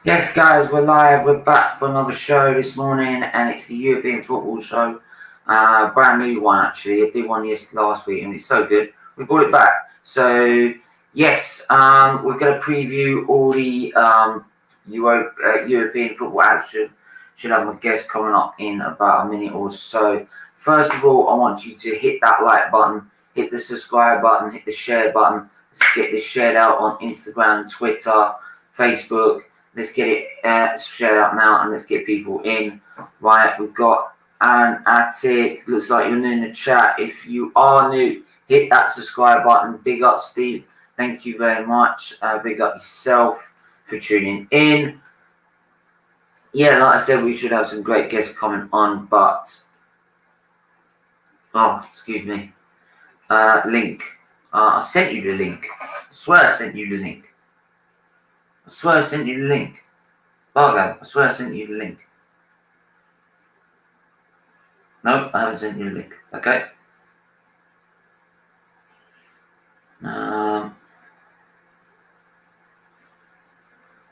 Yes, guys, we're live. We're back for another show this morning, and it's the European football show. Brand new one, actually. I did one last week, and it's so good. We brought it back. So, yes, we're going to preview all the European football action. Should have my guest coming up in about a minute or so. First of all, I want you to hit that like button, hit the subscribe button, hit the share button. Let's get this shared out on Instagram, Twitter, Facebook. Let's get it shared out now, and let's get people in. Right, we've got Alan Attic. Looks like you're new in the chat. If you are new, hit that subscribe button. Big up, Steve. Thank you very much. Big up yourself for tuning in. Yeah, like I said, we should have some great guests coming on, but excuse me. Link. I sent you the link. I swear I sent you the link. I swear I sent you the link. Bargo, I swear I sent you the link. No, I haven't sent you the link. Okay.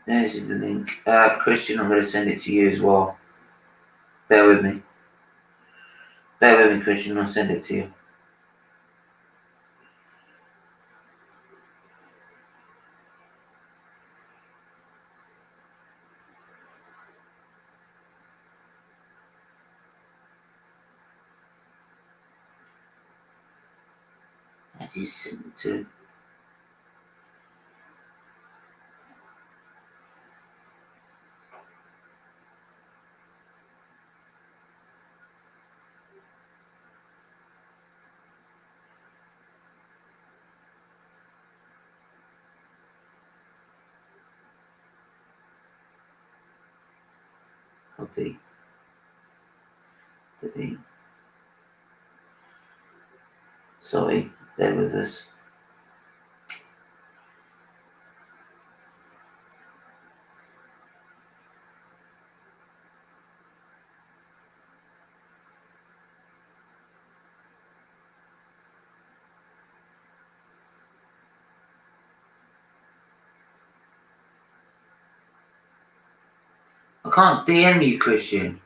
There's the link. Christian, I'm going to send it to you as well. Bear with me. Bear with me, Christian. I'll send it to you. I just sent it to. Copy. Delete. Sorry, bear with us. I can't DM you, Christian.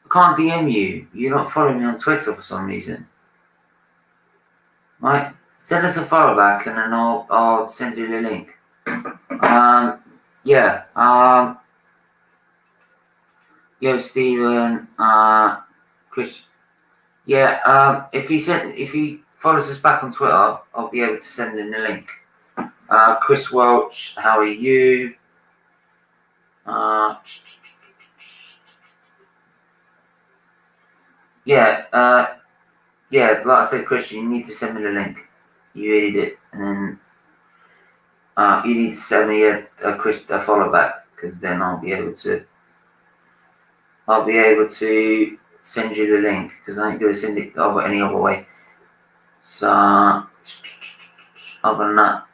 I can't DM you. You're not following me on Twitter for some reason. Right? Send us a follow back, and then I'll send you the link. Yo, Stephen, Chris. Yeah. If he follows us back on Twitter, I'll be able to send in the link. Chris Welch, how are you? Like I said, Christian, you need to send me the link. You really did, and then you need to send me a follow back, because then I'll be able to send you the link, because I ain't gonna send it any other way. So other than that,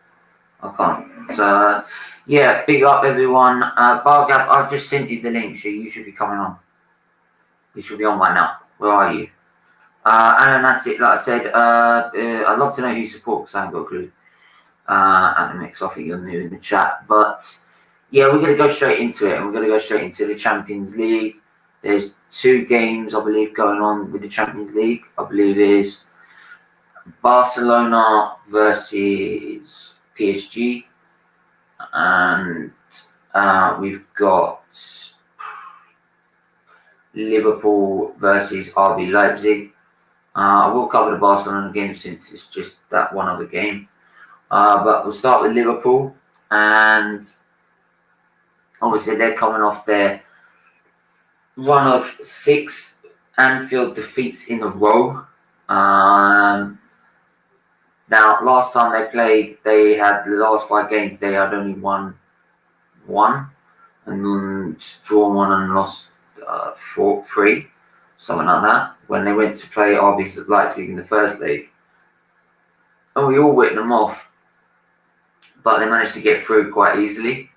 I can't. So yeah, big up everyone. Bargab, I've just sent you the link, so you should be coming on. You should be on right now. Where are you? And that's it. Like I said, I'd love to know who you support, because I haven't got a clue. At the mix, I think you're new in the chat, but yeah, we're going to go straight into it, and we're going to go straight into the Champions League. There's 2 games, I believe, going on with the Champions League. I believe it is Barcelona versus PSG, and we've got Liverpool versus Rb Leipzig. I will cover the Barcelona game, since it's just that one other game. But we'll start with Liverpool, and obviously they're coming off their run of 6 Anfield defeats in a row. Now, last time they played, they had the last 5 games, they had only won 1, and drawn 1 and lost 3, something like that, when they went to play RB Leipzig in the first leg. And we all written them off, but they managed to get through quite easily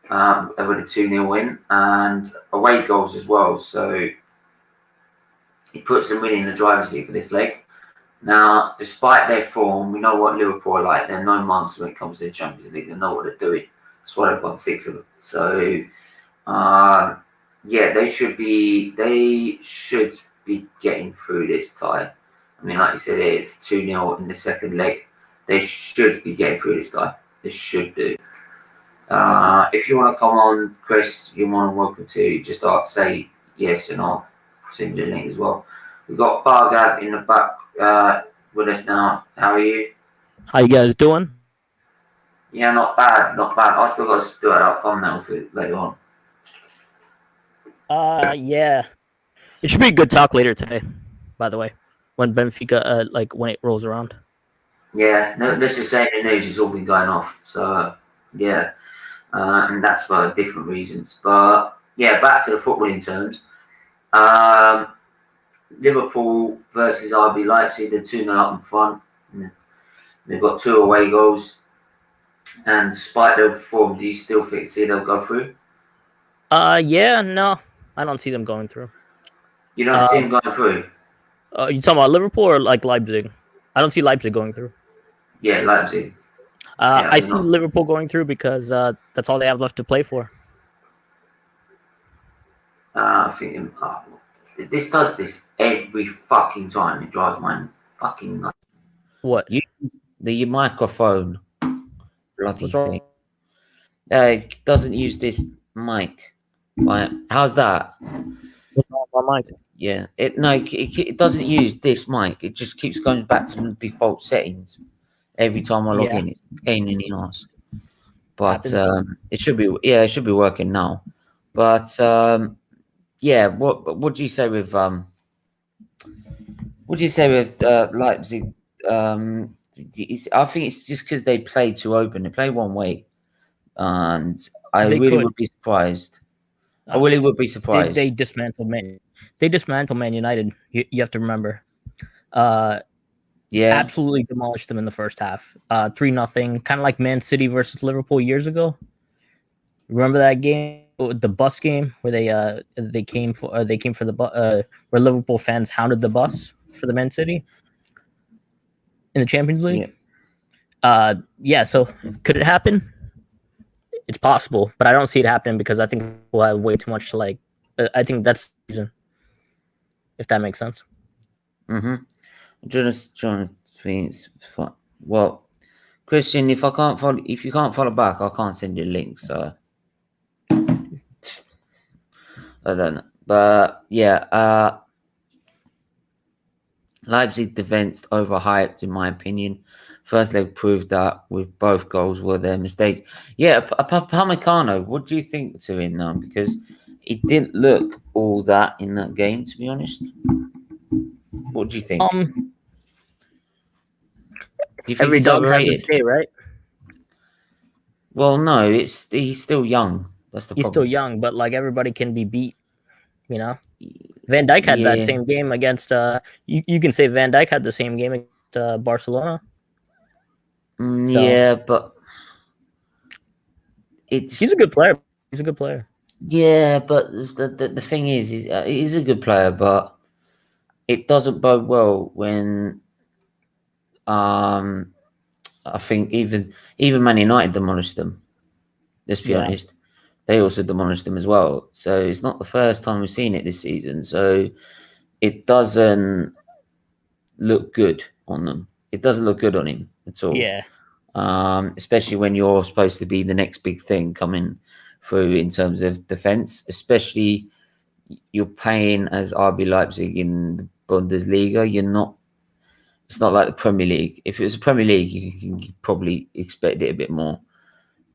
with a 2-0 win, and away goals as well. So it puts them really in the driver's seat for this leg. Now, despite their form, we know what Liverpool are like. They're no mugs when it comes to the Champions League. They know what they're doing. That's why they've got 6 of them. So, yeah, they should be getting through this tie. I mean, like you said, it's 2-0 in the second leg. They should be getting through this tie. They should do. If you want to come on, Chris, you're more than welcome to just say yes, and I'll send you a link as well. We've got Bargav in the back with us now. How are you? How you guys doing? Yeah, not bad, not bad. I still got to do that thumbnail for later on. Yeah. It should be a good talk later today, by the way, when Benfica, when it rolls around. Yeah, no, let's just say the news has all been going off. So, yeah, and that's for different reasons. But, yeah, back to the footballing terms. Liverpool versus Rb Leipzig, they're 2-0 up in front. They've got 2 away goals. And despite their form, do you still see they'll go through? Yeah, no, I don't see them going through. You don't see them going through? You talking about Liverpool or like Leipzig? I don't see Leipzig going through. Yeah, Leipzig. I see Liverpool going through because that's all they have left to play for. I think this does this every fucking time. It drives my fucking nuts. What? The microphone. Bloody thing. It doesn't use this mic. Right. How's that? My mic. Yeah. It doesn't use this mic. It just keeps going back to the default settings every time I log in. It's a pain in the ass. But it should be working now. But yeah, what do you say with Leipzig? I think it's just because they play too open. They play one way, and I really would be surprised. I really would be surprised. They dismantled Man. They dismantled Man United. You have to remember. Yeah, absolutely demolished them in the first half. 3-0, kind of like Man City versus Liverpool years ago. Remember that game, the bus game, where they came for the bus, where Liverpool fans hounded the bus for the Man City in the Champions League. Yeah. So could it happen? It's possible, but I don't see it happening because I think we'll have way too much to like. I think that's the reason, if that makes sense. Mm-hmm. Just trying to think. Well, Christian, if you can't follow back, I can't send you a link. So I don't know, but yeah, Leipzig defense overhyped, in my opinion. First leg proved that with both goals were their mistakes. Yeah, Upamecano, what do you think to him now? Because it didn't look all that in that game, to be honest. What do you think? Do you think every dog has its day, right? Well, no, he's still young. That's the problem. He's still young, but like everybody can be beat, you know. Van Dijk had that same game against. You can say Van Dijk had the same game against Barcelona. Yeah, but he's a good player. He's a good player. Yeah, but the thing is he's a good player, but it doesn't bode well when I think even Man United demolished them. Let's be honest. They also demolished them as well. So it's not the first time we've seen it this season. So it doesn't look good on them. It doesn't look good on him at all. Yeah. Especially when you're supposed to be the next big thing coming through in terms of defense. Especially you're playing as RB Leipzig in the Bundesliga. It's not like the Premier League. If it was a Premier League, you can probably expect it a bit more.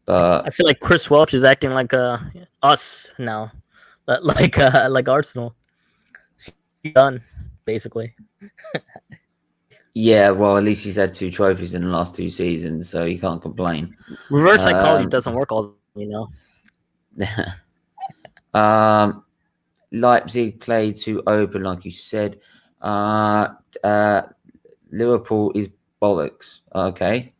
But I feel like Chris Welch is acting like us now, like Arsenal. He's done, basically. Yeah, well, at least he's had 2 trophies in the last 2 seasons, so he can't complain. Reverse psychology doesn't work all, Leipzig played too open, like you said. Liverpool is bollocks. Okay.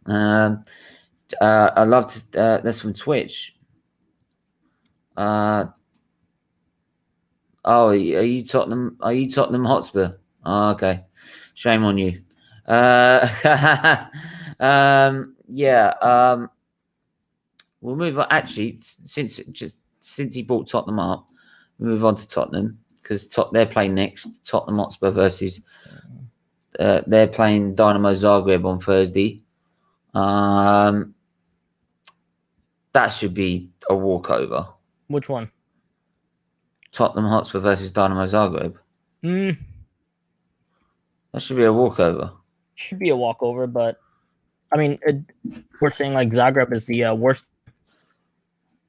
I love that's from Twitch. Are you Tottenham? Are you Tottenham Hotspur? Oh, okay. Shame on you. we'll move on. Actually, since he brought Tottenham up, we'll move on to Tottenham because they're playing next. Tottenham Hotspur versus they're playing Dynamo Zagreb on Thursday. That should be a walkover. Which one? Tottenham Hotspur versus Dynamo Zagreb. That should be a walkover. Should be a walkover, but I mean, we're saying like Zagreb is the worst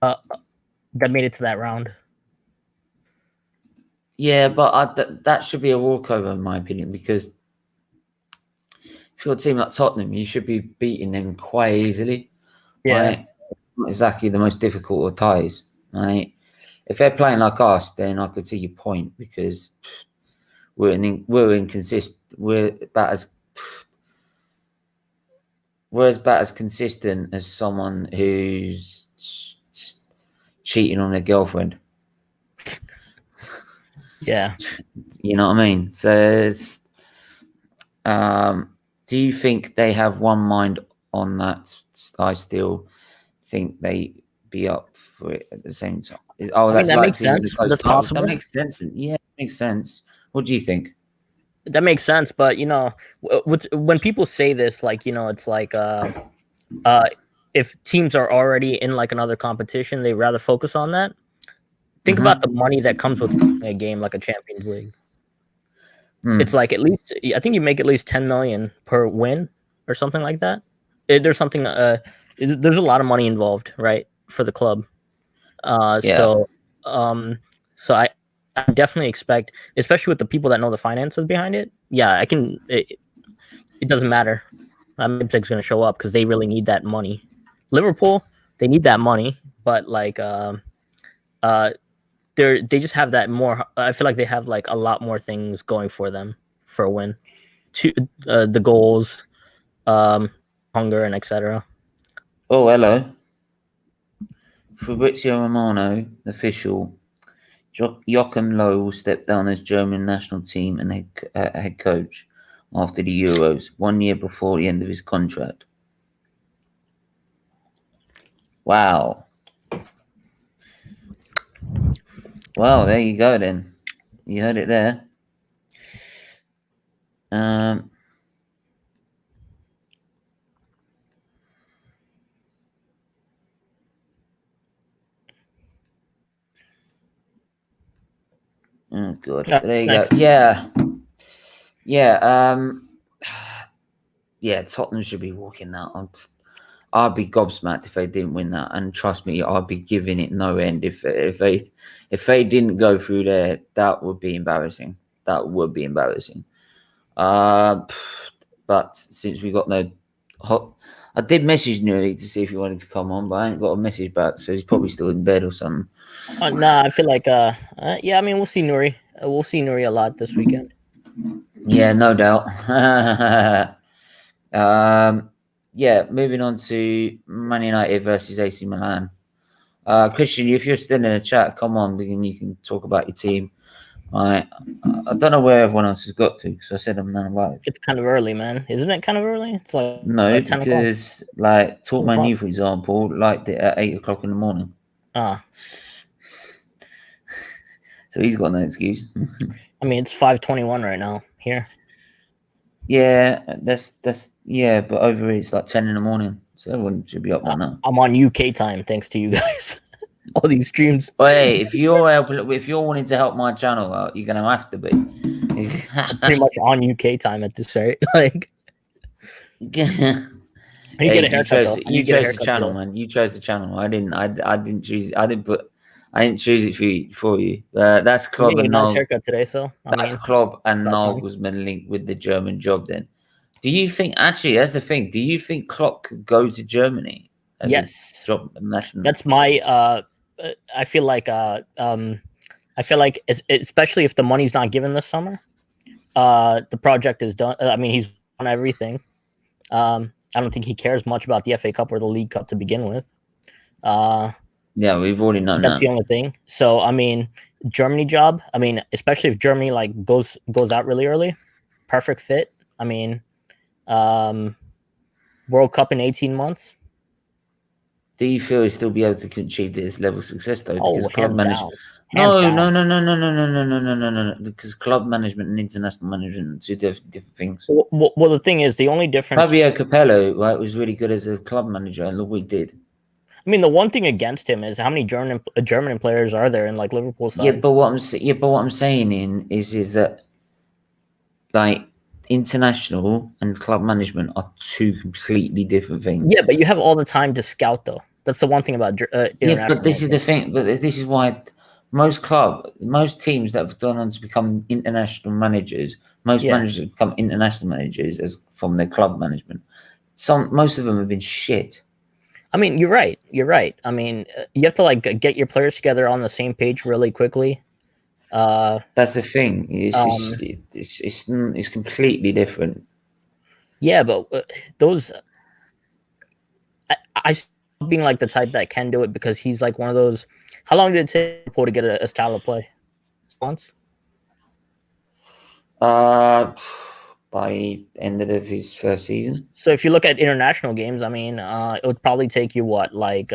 that made it to that round. Yeah, but that should be a walkover in my opinion, because if you're a team like Tottenham, you should be beating them quite easily. Yeah. Right? Not exactly the most difficult of ties. Right? If they're playing like us, then I could see your point, because we're inconsistent. We're about as consistent as someone who's cheating on their girlfriend. Yeah. You know what I mean? So it's, do you think they have one mind on that? I still think they be up for it at the same time. That makes sense. That's possible. That makes sense. Yeah, it makes sense. What do you think? That makes sense, but you know, when people say this, like, you know, it's like if teams are already in like another competition, they rather focus on that. Think about the money that comes with a game like a Champions League. It's like at least, I think you make at least 10 million per win or something like that. There's something. There's a lot of money involved, right, for the club. So I definitely expect, especially with the people that know the finances behind it. Yeah, I can. It doesn't matter. Leipzig's going to show up because they really need that money. Liverpool, they need that money, but like, they just have that more. I feel like they have like a lot more things going for them for a win. The goals, hunger, and etc. Oh, hello. Fabrizio Romano, official. Joachim Low will step down as German national team and head coach after the Euros, 1 year before the end of his contract. Wow. Well, there you go then. You heard it there. Oh god. There you go. Yeah. Yeah, Tottenham should be walking that on. I'd be gobsmacked if they didn't win that, and trust me, I'd be giving it no end if they didn't go through there. That would be embarrassing. That would be embarrassing. But since we got no I did message Nuri to see if he wanted to come on, but I ain't got a message back, so he's probably still in bed or something. Nah, I feel like yeah, I mean, we'll see Nuri. We'll see Nuri a lot this weekend. Yeah, no doubt. Yeah, moving on to Man United versus AC Milan. Christian, if you're still in the chat, come on, you can talk about your team. I don't know where everyone else has got to, because I said I'm now live. It's kind of early, man. Isn't it kind of early? It's like no, because like Talk Man U, for example, liked it at 8 o'clock in the morning. So he's got no excuse. I mean, it's 5:21 right now here. Yeah, that's yeah, but over here it's like 10 in the morning, so everyone should be up by now. I'm on UK time, thanks to you guys. All these streams. Hey, if you're wanting to help my channel out, you're gonna have to be. Pretty much on UK time at this rate. Like, you get a haircut. You chose the channel, man. You chose the channel. I didn't choose. I didn't choose it for you. That's Klopp and nice haircut today, so that's Klopp and Nagelsmann linked with the German job. Then, do you think? Actually, that's the thing. Do you think Klopp could go to Germany? Yes. Job national. That's my. I feel like especially if the money's not given this summer, the project is done. I mean, he's done everything. I don't think he cares much about the FA Cup or the League Cup to begin with. Yeah, we've already known that's the only thing. So, I mean, Germany job. I mean, especially if Germany like goes out really early, perfect fit. I mean, World Cup in 18 months. Do you feel he'll still be able to achieve this level of success though? Because club hands management. down. Hands down. No. Because club management and international management are two different things. Well, the thing is, the only difference. Fabio Capello, right, was really good as a club manager, and look what he did. I mean, the one thing against him is how many German players are there in like Liverpool side? Yeah, but what I'm saying is that like international and club management are two completely different things. Yeah, but you have all the time to scout though. That's the one thing about international. Yeah, but this is the thing. But this is why most teams that have gone on to become international managers, managers become international managers as from their club management. Most of them have been shit. I mean, you're right. You're right. I mean, you have to like get your players together on the same page really quickly. That's the thing. It's completely different. Yeah, but those, I being like the type that can do it because he's like one of those. How long did it take Liverpool to get a style of play? Months. By end of his first season. So if you look at international games, I mean, it would probably take you what, like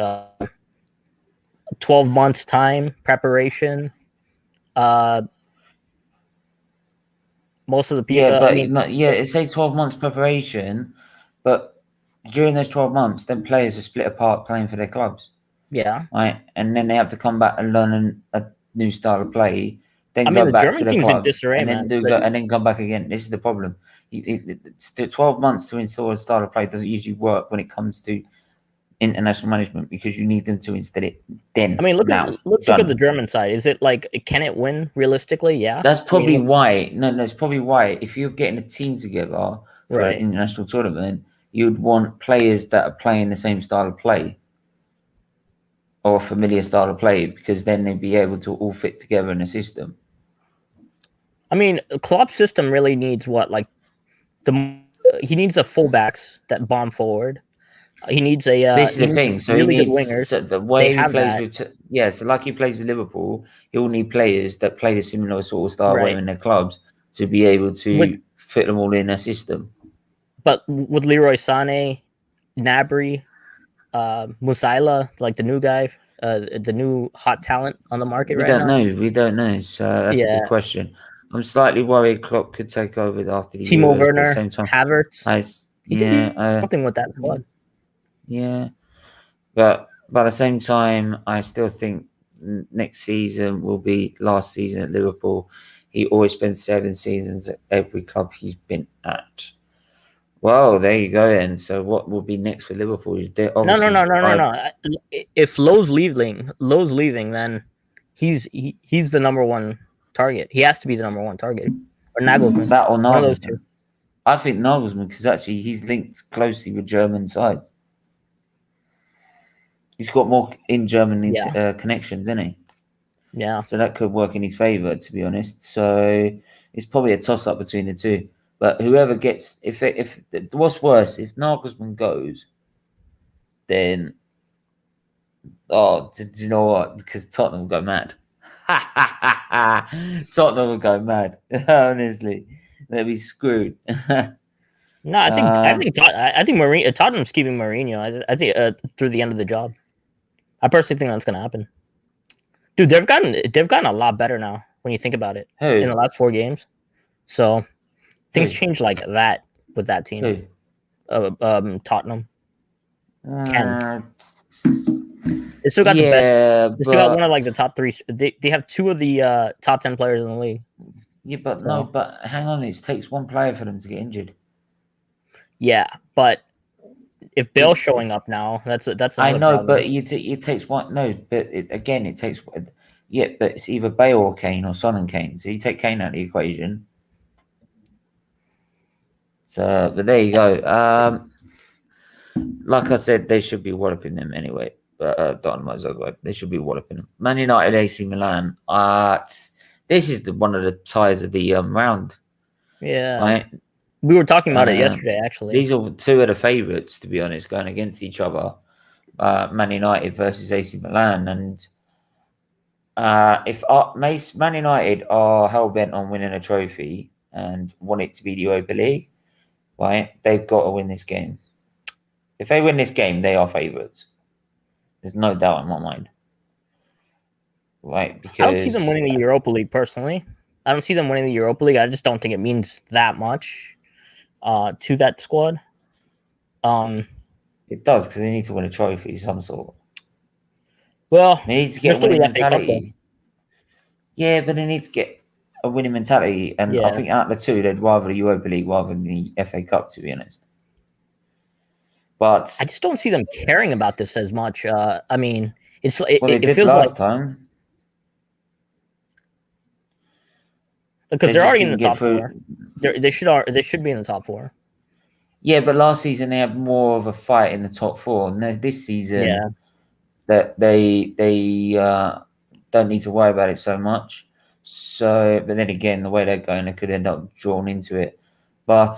12 months time preparation. Most of the people, yeah, but I mean, it's say 12 months preparation, but during those 12 months, then players are split apart playing for their clubs. Yeah, right, and then they have to come back and learn a new style of play. Then I mean, go back German to the team's in clubs, disarray, and then man, and then come back again. This is the problem. It's 12 months to install a style of play doesn't usually work when it comes to international management because you need them to instead it then. I mean, look at the German side. Is it like, can it win realistically? Yeah, that's probably why. No, it's probably why. If you're getting a team together for an international tournament, you'd want players that are playing the same style of play or a familiar style of play because then they'd be able to all fit together in a system. I mean, Klopp's system really needs what, like he needs a fullbacks that bomb forward. He needs a. This is the thing. So really he needs good wingers. So the way he plays with, so like he plays with Liverpool, he'll need players that play the similar sort of style in their clubs to be able to fit them all in a system. But with Leroy Sané, Gnabry, Musiala, like the new guy, the new hot talent on the market We don't know. So that's a good question. I'm slightly worried Klopp could take over after the Timo Euros, Werner, at the same time, Havertz. Something with that squad. Yeah, but at the same time, I still think next season will be last season at Liverpool. He always spends 7 seasons at every club he's been at. Well, there you go then. So what will be next for Liverpool? No. If Lowe's leaving, then he's the number one target. He has to be the number one target. Or Nagelsmann. That or Nagelsmann. One of those two. I think Nagelsmann, because actually he's linked closely with German sides. He's got more in German connections, isn't he? Yeah. So that could work in his favour, to be honest. So it's probably a toss-up between the two. But whoever gets, if what's worse, if Nagelsmann goes, then do you know what? Because Tottenham will go mad. Tottenham will go mad. Honestly, they'll be screwed. No, I think Tottenham's keeping Mourinho. I think through the end of the job. I personally think that's going to happen. Dude, they've gotten a lot better now when you think about it. Who? In the last 4 games. So things change like that with that team. Who? Tottenham. They still got the best. They still got one of like the top 3. They have 2 of the top 10 players in the league. Yeah, but but hang on, it takes 1 player for them to get injured. Yeah, but if Bale's showing up now, that's I know, problem. but it takes one. No, but it takes. Yeah, but it's either Bale or Kane or Son and Kane. So you take Kane out of the equation. So, but there you go. Like I said, they should be walloping them anyway. Dynamo Zagreb, they should be walloping them. Man United, AC Milan. This is one of the ties of the round. Yeah. Right. We were talking about it yesterday, actually. These are 2 of the favourites, to be honest, going against each other. Man United versus AC Milan. And if Man United are hell-bent on winning a trophy and want it to be the Europa League, right, they've got to win this game. If they win this game, they are favourites. There's no doubt in my mind. Right, because I don't see them winning the Europa League personally. I don't see them winning the Europa League. I just don't think it means that much to that squad. It does, because they need to win a trophy of some sort. Well, They need to get a still winning the FA Cup, mentality. Yeah, but they need to get a winning mentality. And I think out of the two, they'd rather the Europa League rather than the FA Cup, to be honest. But I just don't see them caring about this as much. I mean, it did feels last like time. because They they're just already in the didn't get top through. four. They should be in the top four. Yeah, but last season they had more of a fight in the top four, and this season that they don't need to worry about it so much. So, but then again, the way they're going, they could end up drawn into it. But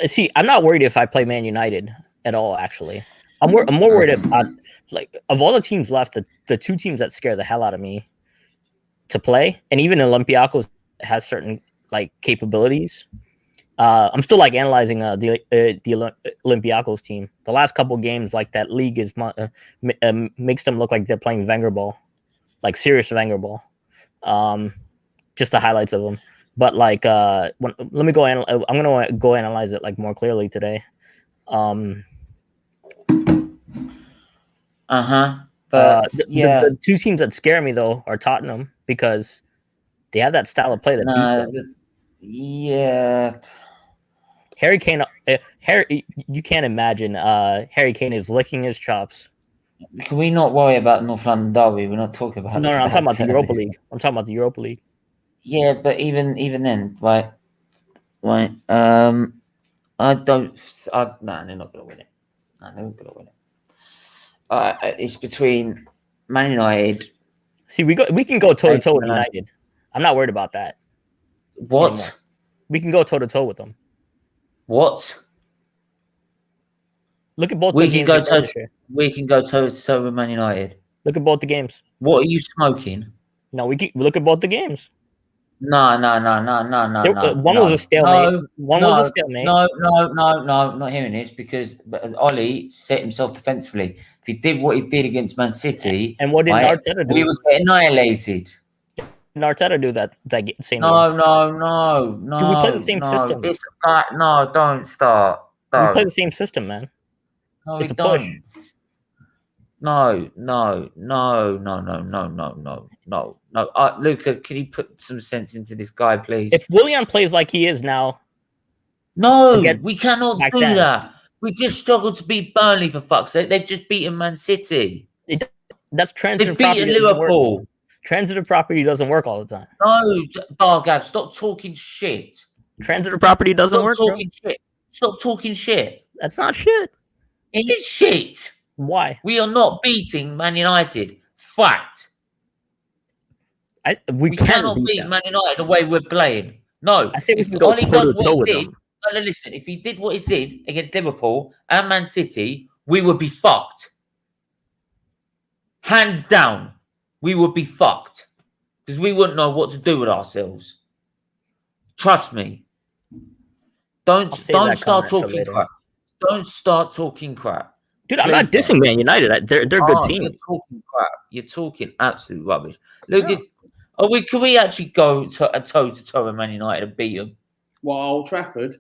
see, I'm not worried if I play Man United at all. Actually, I'm more worried about, like, of all the teams left, the two teams that scare the hell out of me to play, and even Olympiacos has certain like capabilities. I'm still like analyzing the Olympiacos team. The last couple games, like, that league is makes them look like they're playing Wenger ball, like serious Wenger ball. Just the highlights of them. But like, let me go. I'm gonna go analyze it like more clearly today. But the two teams that scare me though are Tottenham, because they have that style of play that beats them. Yeah. Harry Kane, you can't imagine. Harry Kane is licking his chops. Can we not worry about North London Derby? We're not talking about. No, I'm talking about the Europa League. I'm talking about the Europa League. Yeah, but even then, right. I don't. No, they're not going to win it. No, they're not going to win it. It's between Man United. See, we can go toe to toe with United. I'm not worried about that. What? Anymore. We can go toe to toe with them. What? Look at both. We can go toe to toe with Man United. Look at both the games. What are you smoking? No, we look at both the games. No. One was a stalemate. One was a stalemate. No, not hearing this, because Ollie set himself defensively. If he did what he did against Man City, and what did Arteta do? We would get annihilated. Did Arteta do that same game? No. Do we play the same system? No, don't start. We play the same system, man. No, it's a push. No. Luca, can you put some sense into this guy, please? If Willian plays like he is now, no, we cannot do that. We just struggled to beat Burnley, for fuck's sake. They've just beaten Man City. That's transitive. They've beaten Liverpool. Transitive property doesn't work all the time. No, Bargav, stop talking shit. Transitive property doesn't work. Stop talking shit. That's not shit. It is shit. Why? We are not beating Man United. Fact. We cannot beat Man United the way we're playing. No. I say we can go toe to toe with them. No, listen, if he did what he did against Liverpool and Man City, we would be fucked. Hands down, we would be fucked. Because we wouldn't know what to do with ourselves. Trust me. Don't start talking crap. Don't start talking crap. Dude, I'm not dissing Man United. They're a good team. You're talking crap. You're talking absolute rubbish. Look, can we actually go toe to toe with Man United and beat them? What, Old Trafford?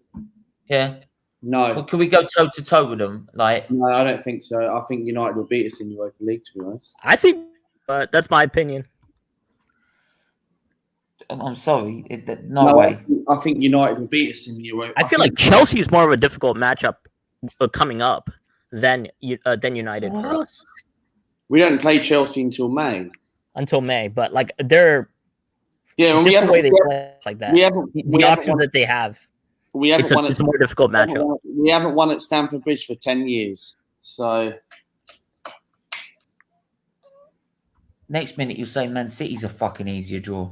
Yeah. No. Well, can we go toe to toe with them? No, I don't think so. I think United will beat us in the Europa League, to be honest. I think, that's my opinion. I'm sorry. No way. I think United will beat us in the Europa. I feel like Chelsea's more of a difficult matchup coming up than United for us. We don't play Chelsea until May. But like they're the way they play like that. The options that they have. It's a more difficult matchup. We haven't won at Stamford Bridge for 10 years. So next minute you say Man City's a fucking easier draw.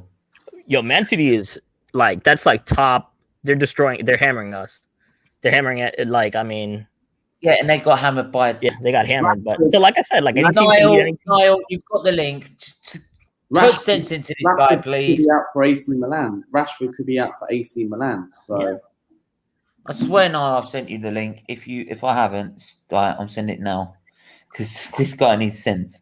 Yo, Man City is like, that's like top. They're hammering us. They're hammering it like, I mean. Yeah, and they got hammered by. Yeah, they got hammered. But so, like I said, like any team Niall, you've got the link. Put sense into this guy, please. Could be out for AC Milan. Rashford could be out for AC Milan. So, yeah. I swear, Niall, I've sent you the link. If I haven't, I'm sending it now. because this guy needs sense.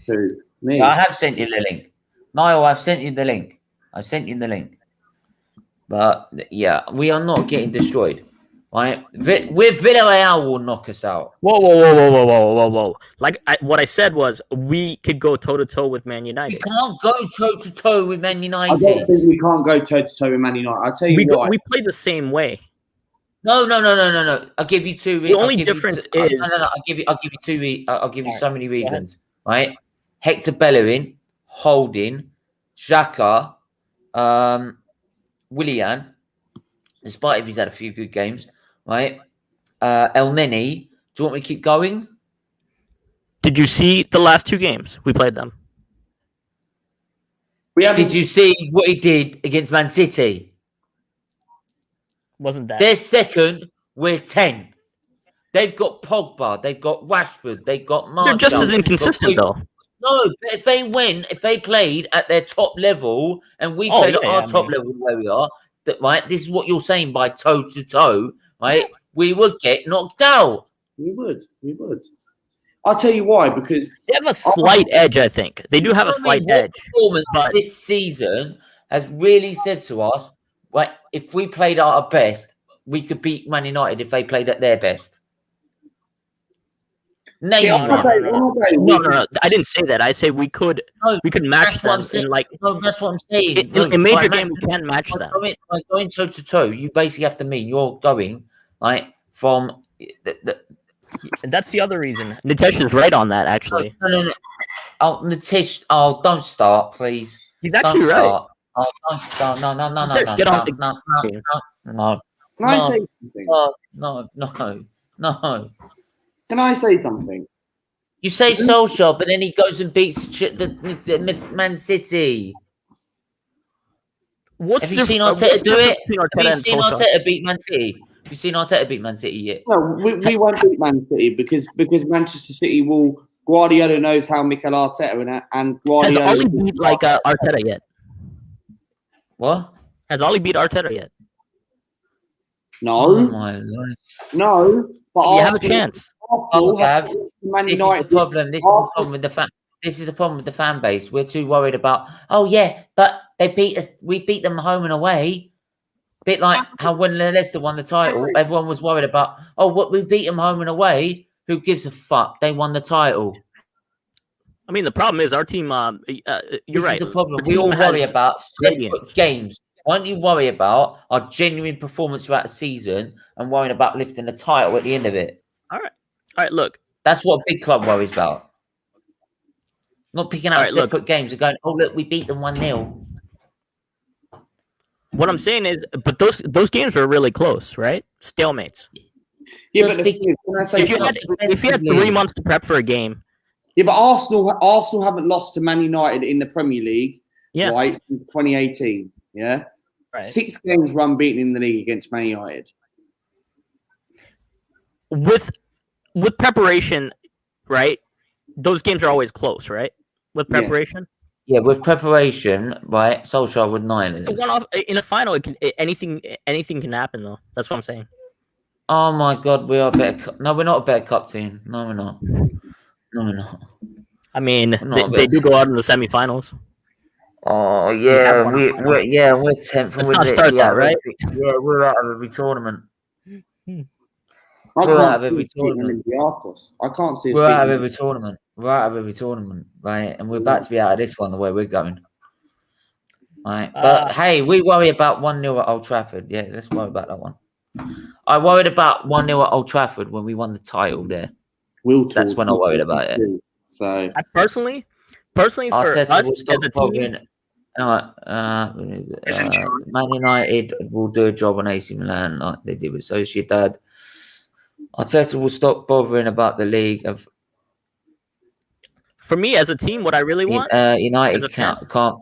Who? Me? I have sent you the link. Niall, I've sent you the link. I sent you the link. But yeah, we are not getting destroyed. Right? With Villarreal will knock us out. Whoa. Like what I said was we could go toe to toe with Man We United. can't go toe to toe with Man I United. don't think we can't go toe to toe with Man United. I'll tell you why. We play the same way. No. I'll give you two. The only difference is no. I'll give you two. I'll give you All so many reasons. Right? Hector Bellerin, Holding, Xhaka, Willian, despite if he's had a few good games, right? El Neni. Do you want me to keep going? Did you see the last 2 games we played them? Did you see what he did against Man City? Wasn't that? They're second. We're 10th. They've got Pogba. They've got Rashford. They've got Martial. They're just as inconsistent, though. No, but if they played at their top level and we played at our top level where we are, right? This is what you're saying by toe to toe, right? We would get knocked out. We would. I'll tell you why, because They have a slight edge, I think. They do have a slight edge. Performance but- this season has really said to us, right, if we played at our best, we could beat Man United if they played at their best. Name Yeah, one. No. I didn't say that. I say we could match That's what I'm them saying. in like No, that's what I'm saying. in major games. We can match them. By going toe to toe, you basically have to mean you're going right from And that's the other reason. Nitesh is right on that, actually. No. Oh, Nitish, don't start, please. He's actually right. Start. Oh, don't start. No. Nitish, get on the No. Can I say something? No. Can I say something? You say Solskjaer, but then he goes and beats the Man City. Have you seen Arteta do it? Have you seen Arteta beat Man City? Have you seen Arteta beat Man City yet? No, we won't beat Man City because Manchester City will. Guardiola knows how Mikel Arteta and Guardiola has Ollie beat Arteta yet? What? Has Ollie beat Arteta yet? No, Oh my life. no. But You have a chance. Man This is United. the problem. This is the problem with the fan. This is the problem with the fan base. We're too worried about. Oh yeah, but they beat us. We beat them home and away. Bit like how when Leicester won the title, everyone was worried about. Oh, what we beat them home and away. Who gives a fuck? They won the title. I mean, the problem is our team. You're right. This is the problem. We all worry about separate games. Why don't you worry about our genuine performance throughout the season and worrying about lifting the title at the end of it? All right. Look, that's what a big club worries about. Not picking out separate games and going, "Oh look, we beat them 1-0." What I'm saying is, but those games were really close, right? Stalemates. Yeah, but if you had 3 months to prep for a game. Yeah, but Arsenal haven't lost to Man United in the Premier League, right, since 2018. Yeah, right. 6 games were unbeaten in the league against Man United. With preparation, right? Those games are always close, right? With preparation. Yeah, with preparation, right? Solskjaer would nine it. It's a one-off in a final. Anything can happen, though. That's what I'm saying. Oh my God, we are a better. No, we're not a better cup team. No, we're not. No, we're not. I mean, they do go out in the semifinals. Oh yeah, we're 10th. Let's not start that, right? Yeah, we're out of every tournament. We're out of every tournament. I can't see. We're out of every tournament. We're out of every tournament, right? And we're about to be out of this one the way we're going. Right, but hey, we worry about 1-0 at Old Trafford. Yeah, let's worry about that one. I worried about 1-0 at Old Trafford when we won the title there. That's when I worried about it. So, I personally, for Arteta us will as a team, Man United will do a job on AC Milan like they did with Sociedad. Arteta will stop bothering about the league. For me as a team, what I really want, United can't.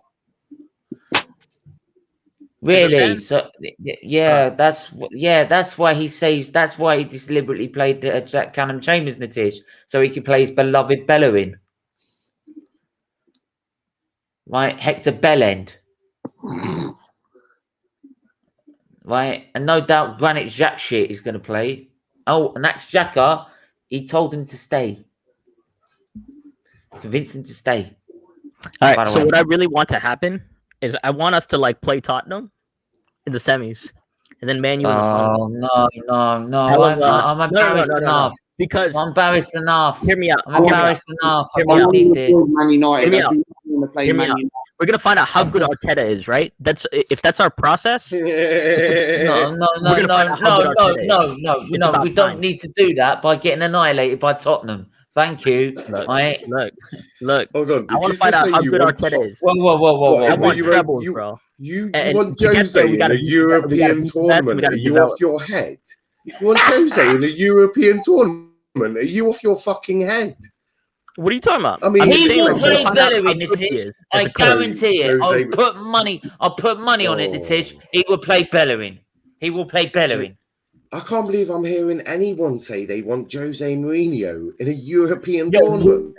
Really? So that's why he saves. That's why he deliberately played Jack Callum Chambers Nitish, so he could play his beloved Bellerin. Right, Hector Bellend. Right, and no doubt Granit Xhaka is going to play. Oh, and that's Xhaka. He told him to stay. Convince him to stay. All By right. the So way. what I really want to happen is I want us to like play Tottenham in the semis, and then Man U in the final. Oh no! Hell of I'm embarrassed no. enough. Because I'm embarrassed enough. hear me out. I'm embarrassed enough. I Hear me don't out. need this. Man United. Hear me I out. think we're going to play Hear me Man out. United. We're gonna find out how good Arteta is, right? That's if that's our process. No. We're gonna find out how good Arteta is. It's No. about We don't time. need to do that by getting annihilated by Tottenham. Thank you. Right? Look. Hold on. I want to find out how good Arteta is. Whoa. I want you trebles, you, bro. You And want to get there, Jose in a European tournament? Are you off your head? You want Jose in a European tournament? Are you off your fucking head? What are you talking about? I mean, He will like, play find Bellerin, Nitish. I guarantee it. I'll put money on it, Nitish. He will play Bellerin. He will play Bellerin. I can't believe I'm hearing anyone say they want Jose Mourinho in a European tournament.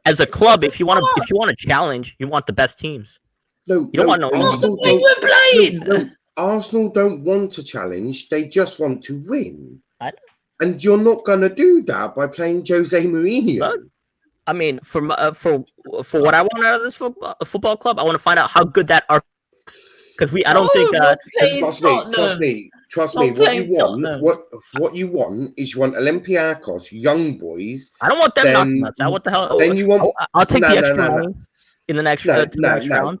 As a club, if you want to challenge, you want the best teams. No, you don't want no Arsenal we were playing. No, Arsenal don't want to challenge. They just want to win. And you're not going to do that by playing Jose Mourinho. Look, I mean, for what I want out of this football club, I want to find out how good that are. Because I don't think. Trust me. What you want is you want Olympiacos, young boys. I don't want them knocking nuts out. What the hell? Then you want. I'll take the extra money in the next round.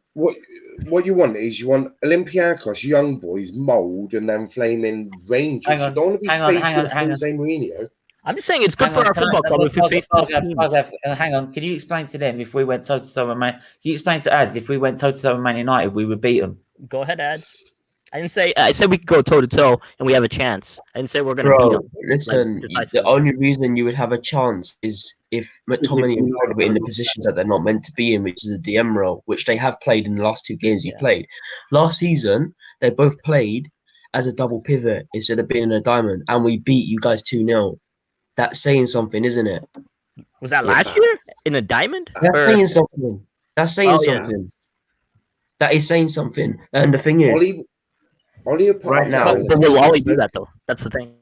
What you want is you want Olympiacos, young boys, mould, and then flaming Rangers. You don't want to be facing Jose Mourinho. I'm just saying it's good for our football club if we face tough teams. Hang on, can you explain to them if we went toe to toe with Man? Can you explain to Ads if we went toe to toe with Man United, we would beat them? Go ahead, Ads. I didn't say. I said we could go toe to toe and we have a chance. I didn't say we're going to beat them. Listen, the only reason you would have a chance is if McTominay and Fred were in the positions that they're not meant to be in, which is a DM role, which they have played in the last two games you played. Last season, they both played as a double pivot instead of being in a diamond, and we beat you guys 2-0. That's saying something, isn't it? Was that last year in a diamond? That's saying something. That's saying something. That is saying something. And the thing is, right now, but will Ollie do that though? That's the thing.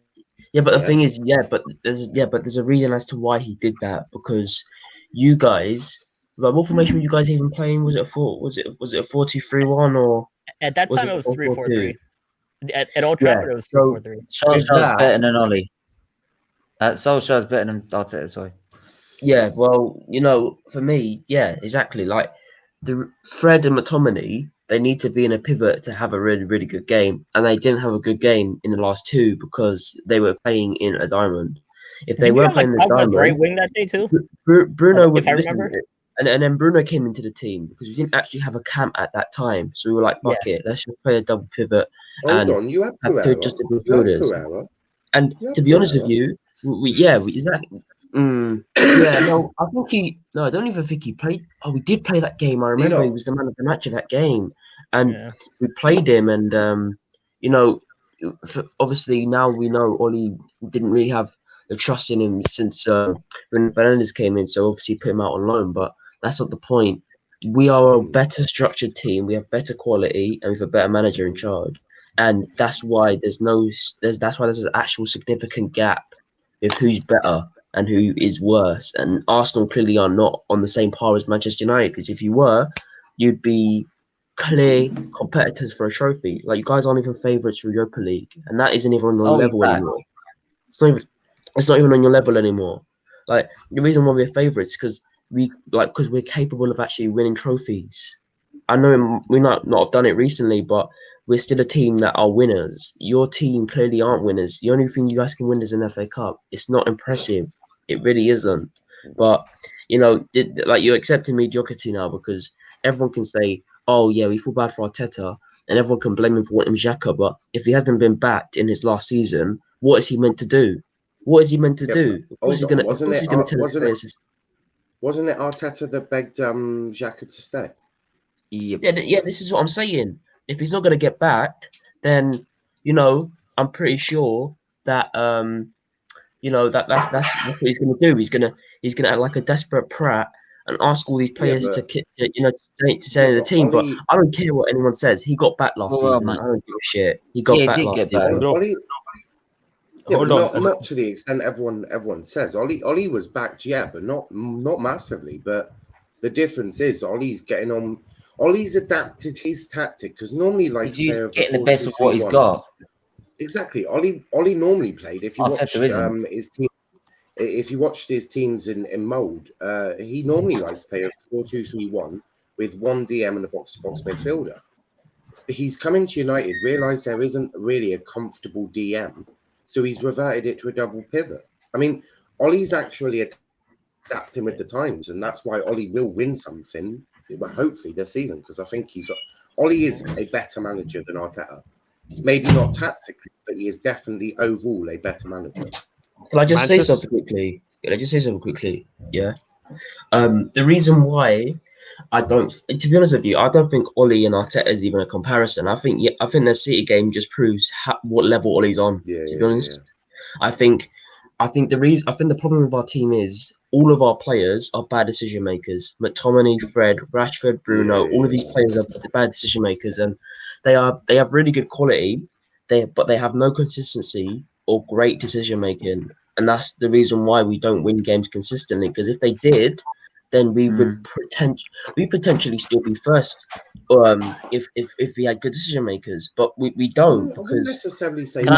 Yeah, but the thing is, but there's a reason as to why he did that, because you guys, like, what formation were you guys even playing? Was it a 4-2-3-1 or at that time it was 3-4-3. At Old Trafford it was 3-4-3. Solskjaer's better than Ollie. Solskjaer's better than Arteta, sorry. Yeah, well, for me, yeah, exactly. Like the Fred and McTominay, they need to be in a pivot to have a really, really good game, and they didn't have a good game in the last two because they were playing in a diamond. If they weren't playing in a diamond, right wing that day too. Bruno would listen, and then Bruno came into the team because we didn't actually have a camp at that time, so we were like, "Fuck it, let's just play a double pivot." Hold on, you have two just to midfielders. And to be honest with you, exactly. No, I don't even think he played. Oh, we did play that game. I remember he was the man of the match of that game, and we played him. And obviously now we know Ollie didn't really have the trust in him since when Fernandes came in. So obviously put him out on loan, but that's not the point. We are a better structured team. We have better quality, and we have a better manager in charge. And that's why there's an actual significant gap with who's better and who is worse. And Arsenal clearly are not on the same par as Manchester United, because if you were, you'd be clear competitors for a trophy. Like, you guys aren't even favourites for Europa League, and that isn't even on your level anymore. It's not even on your level anymore. Like, the reason why we're favourites because we're capable of actually winning trophies. I know we not have done it recently, but we're still a team that are winners. Your team clearly aren't winners. The only thing you guys can win is an FA Cup. It's not impressive. It really isn't. But, you're accepting mediocrity now because everyone can say, oh, yeah, we feel bad for Arteta, and everyone can blame him for wanting Xhaka. But if he hasn't been backed in his last season, what is he meant to do? What is he meant to do? Wasn't it Arteta that begged Xhaka to stay? Yeah, this is what I'm saying. If he's not going to get backed, then I'm pretty sure that that's what he's going to do. He's going to act like a desperate prat and ask all these players to stay in the team. But I don't care what anyone says. He got back last season. I don't give a shit. He got back last season. Yeah, hold but on. not to the extent everyone says. Ollie was backed, yeah, but not massively. But the difference is Ollie's getting on. Ollie's adapted his tactic because normally He's play used over to getting the best of what he's 4-2-3-1. got. Exactly. Ollie normally played. If you watched his team, if you watched his teams in mould, he normally likes to play a 4-2-3-1 with one DM and a box-to-box midfielder. He's coming to United, realised there isn't really a comfortable DM, so he's reverted it to a double pivot. I mean, Ollie's actually adapting with the times, and that's why Ollie will win something, hopefully this season, because I think Ollie is a better manager than Arteta. Maybe not tactically, but he is definitely overall a better manager. Can I just say something quickly? Yeah. The reason why I don't, to be honest with you, I don't think Ollie and Arteta is even a comparison. I think their City game just proves what level Ollie's on. To be honest, I think the problem with our team is all of our players are bad decision makers. McTominay, Fred, Rashford, Bruno, all of these players are bad decision makers, and they have really good quality. But they have no consistency or great decision making, and that's the reason why we don't win games consistently. Because if they did, then we would potentially still be first. If we had good decision makers, but we don't. I wouldn't necessarily say. Can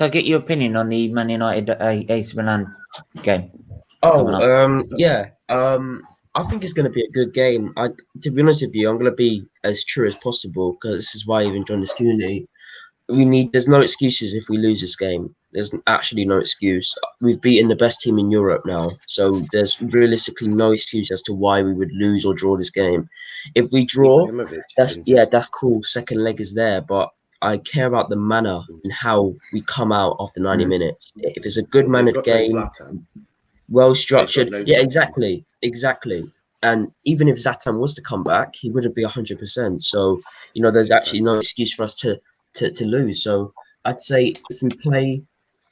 I get your opinion on the Man United AC Milan game? I think it's going to be a good game. To be honest with you, I'm going to be as true as possible because this is why I even joined this community. There's no excuses if we lose this game. There's actually no excuse. We've beaten the best team in Europe now, so there's realistically no excuse as to why we would lose or draw this game. If we draw, that's cool. Second leg is there, but I care about the manner and how we come out after 90 minutes. If it's a good mannered game, well structured, exactly. And even if Zlatan was to come back, he wouldn't be 100%. So there's actually no excuse for us to lose. So I'd say if we play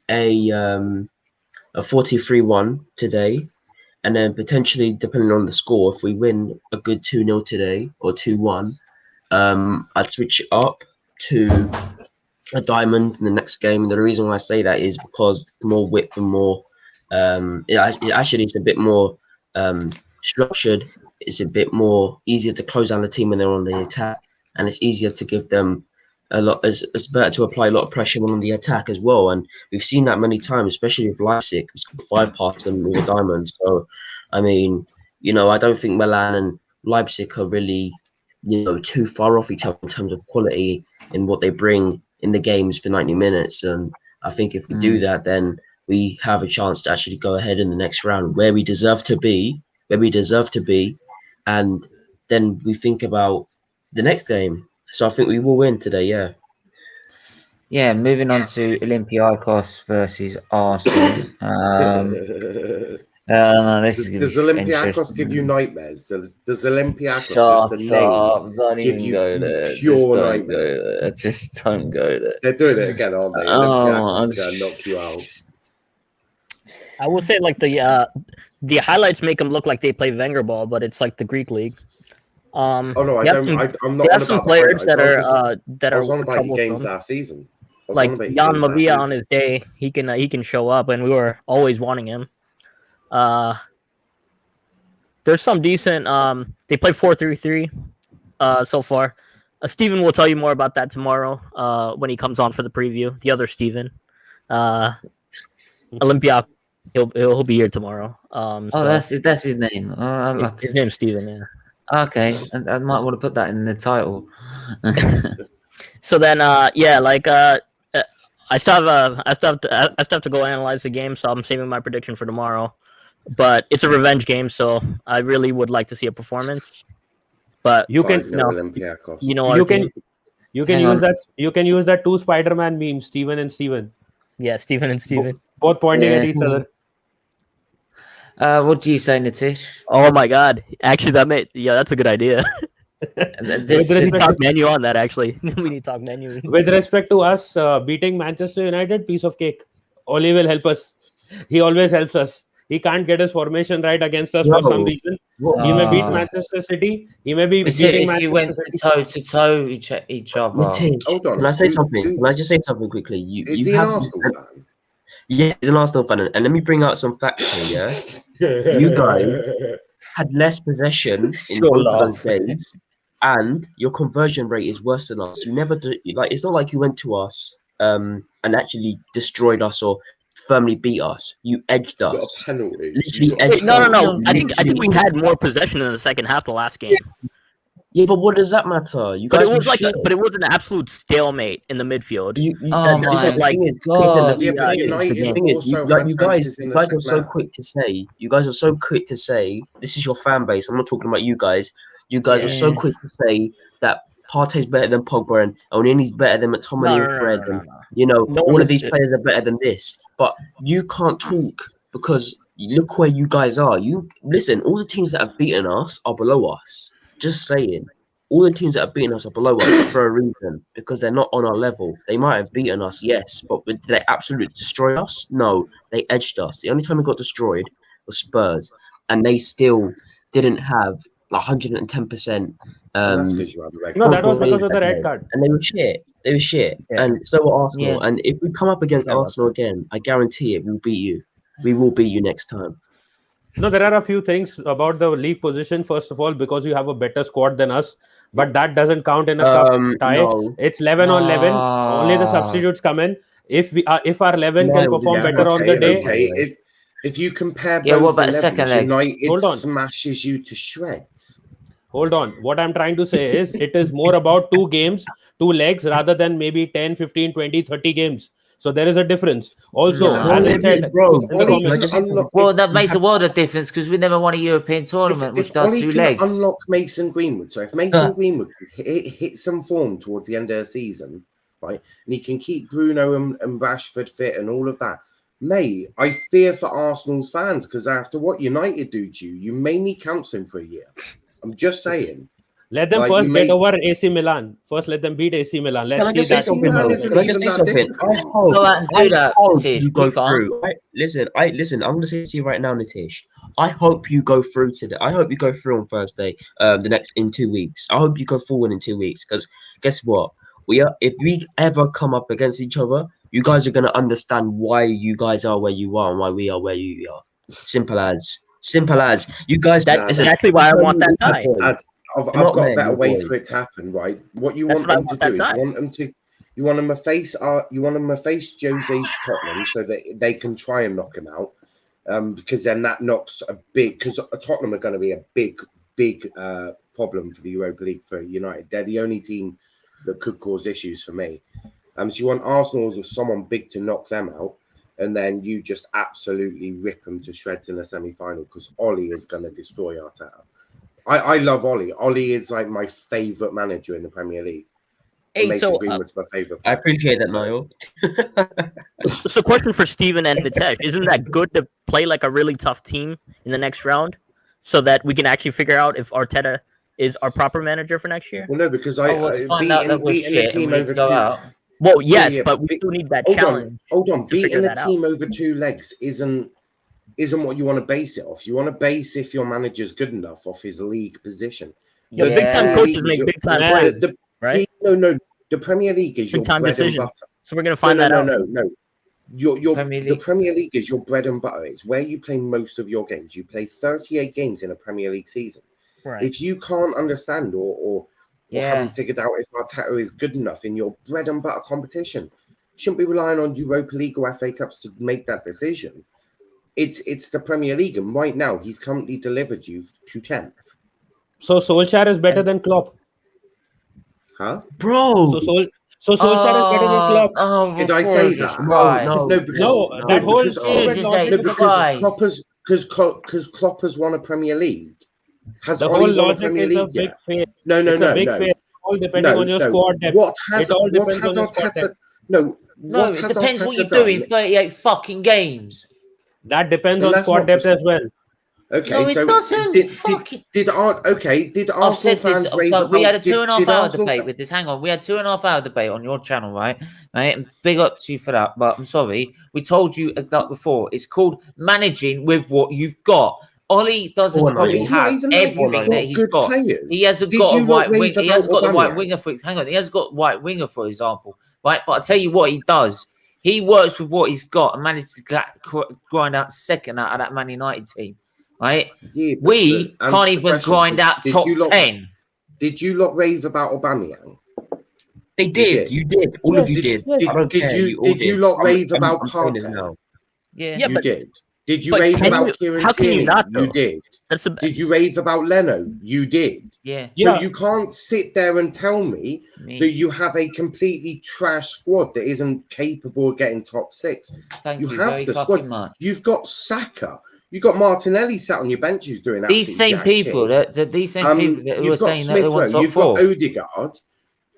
a 4-2-3-1 today, and then potentially depending on the score, if we win a good 2-0 today or 2-1, I'd switch it up to a diamond in the next game. And the reason why I say that is because more width and more it's a bit more structured. It's a bit more easier to close down the team when they're on the attack, and it's easier to give them a lot. It's better to apply a lot of pressure on the attack as well, and we've seen that many times, especially with Leipzig. It's 5 past them with a diamond. So, I mean, I don't think Milan and Leipzig are really, too far off each other in terms of quality in what they bring in the games for 90 minutes. And I think if we do that, then we have a chance to actually go ahead in the next round where we deserve to be, and then we think about the next game. So I think we will win today, yeah. Yeah, moving on to Olympiacos versus Arsenal. Does Olympiacos give you nightmares? Does Olympiacos give you pure nightmares? Just don't go there. They're doing it again, aren't they? Olympiacos knock you out. I will say, the highlights make them look like they play Wenger ball, but it's like the Greek league. I'm not. They have some players that are on about games last season. Like Jan Lavia on his day, he can show up, and we were always wanting him. There's some decent. They play 4-3-3 so far. Steven will tell you more about that tomorrow when he comes on for the preview. The other Steven, Olympiacos. He'll be here tomorrow. That's his name. His name's Steven. Yeah. Okay, I might want to put that in the title. So then, I still have to go analyze the game, so I'm saving my prediction for tomorrow. But it's a revenge game, so I really would like to see a performance. But you can Olympiacos. You can use that 2 Spider-Man memes, Steven and Steven. Yeah, Steven and Steven. Both pointing at each other. What do you say, Nitish? Oh my God! Actually, that's a good idea. We need to talk menu on that. Actually, we need to talk menu. With respect to us beating Manchester United, piece of cake. Oli will help us. He always helps us. he can't get his formation right against us for some reason. He may beat Manchester City. He may be beating if you went toe to toe each other. Hold on. Can I say something? Can I just say something quickly? Is he an Arsenal fan? Yeah, he's an Arsenal fan. And let me bring out some facts here, yeah? You guys had less possession in both of those days, and your conversion rate is worse than us. You never do, like, it's not like you went to us and actually destroyed us or firmly beat us. You edged us. Literally edged us. No. I think we had more possession in the second half the last game. Yeah, but what does that matter? You guys, but it was an absolute stalemate in the midfield. You guys are so quick to say. You guys are so quick to say. This is your fan base. I'm not talking about you guys. You guys are so quick to say that Partey's better than Pogba and Onini's better than McTominay and Fred. You know, all of these players are better than this. But you can't talk because look where you guys are. You listen. All the teams that have beaten us are below us. Just saying, all the teams that have beaten us are below us for a reason, because they're not on our level. They might have beaten us, yes, but did they absolutely destroy us? No, they edged us. The only time we got destroyed was Spurs, and they still didn't have 110%. That's because you had the red card. No, that was because of the red card. And they were shit. They were shit. Yeah. And so were Arsenal. Yeah. And if we come up against Arsenal again, I guarantee it, we'll beat you. We will beat you next time. No, there are a few things about the league position. First of all, because you have a better squad than us, but that doesn't count in a cup tie. No. It's 11 on 11. Only the substitutes come in. If our 11 can perform better on the day. Okay. If you compare both the levels, United smashes you to shreds. Hold on. What I'm trying to say is it is more about 2 games, 2 legs, rather than maybe 10, 15, 20, 30 games. So there is a difference. Also, as I said, that makes a world of difference because we never won a European tournament, which does 2 legs. Unlock Mason Greenwood. So if Mason Greenwood hit some form towards the end of the season, right, and he can keep Bruno and Rashford fit and all of that, mate, I fear for Arsenal's fans because after what United do to you, you may need counselling for a year. I'm just saying. Let them first get over AC Milan. First, let them beat AC Milan. Let's see that. Can I just say something? I hope you go through. Listen. I'm going to say to you right now, Nitish. I hope you go through today. I hope you go through on Thursday. In 2 weeks. I hope you go forward in 2 weeks. Because guess what? If we ever come up against each other, you guys are going to understand why you guys are where you are and why we are where you are. Simple as. You guys. That's exactly why I want that tie. I've got a better way for it to happen, right? What you want them to do is you want them to face Jose's Tottenham so that they can try and knock him out, because then that knocks because Tottenham are going to be a big problem for the Europa League for United. They're the only team that could cause issues for me. So you want Arsenal or someone big to knock them out, and then you just absolutely rip them to shreds in the semi-final because Oli is going to destroy Arteta. I love Oli. Oli is like my favourite manager in the Premier League. Mason Greenwood's my favourite. I appreciate that, Niall. It's a question for Steven and Nitesh. Isn't that good to play like a really tough team in the next round so that we can actually figure out if Arteta is our proper manager for next year? Well, no, because beating a team over go out. Well, yes, but we still need that challenge. Hold on. Beating a team over 2 legs isn't what you want to base it off. You want to base if your manager's good enough off his league position. Yeah, big time coaches make big time plays, right? No. The Premier League is your bread and butter. So we're gonna find that out. No. The Premier League is your bread and butter. It's where you play most of your games. You play 38 games in a Premier League season. Right. If you can't understand or haven't figured out if Arteta is good enough in your bread and butter competition, you shouldn't be relying on Europa League or FA Cups to make that decision. It's the Premier League, and right now he's currently delivered you to 10th. So Solskjaer is better than Klopp, huh, bro? So Solskjaer is better than Klopp. Oh, did I say that? Because Klopp has won a Premier League. Has the Oli whole won a Premier League yet? No. All depending on your squad depth. What has Arteta? No, it depends what you do in 38 fucking games. That depends on squad depth as well. Okay, No, it so doesn't. did I've Arsenal said this. fans rave about? We had a 2.5 hour Arsenal debate with this. Hang on, we had 2.5 hour debate on your channel, right? And big up to you for that. But I'm sorry, we told you that before. It's called managing with what you've got. Ollie doesn't probably have everything that he's got. Players. He hasn't got a right wing. He hasn't got the right winger for. Hang on, he hasn't got right winger, for example, right? But I tell you what, he does. He works with what he's got and manages to grind out second out of that Man United team. Right, yeah, we can't even grind out top 10. Did you lot rave about Aubameyang? They did. You did. All of you did. Did you lot rave about Partey? Yeah, you did. Did you rave about Kieran How can you not? You did. Did you rave about Leno? You did. Yeah. So you can't sit there and tell me that you have a completely trash squad that isn't capable of getting top 6. Thank you have very the fucking squad. much. You've got Saka. You've got Martinelli sat on your bench who's doing these same people. These same people who are saying that they want top 4. You've got Odegaard.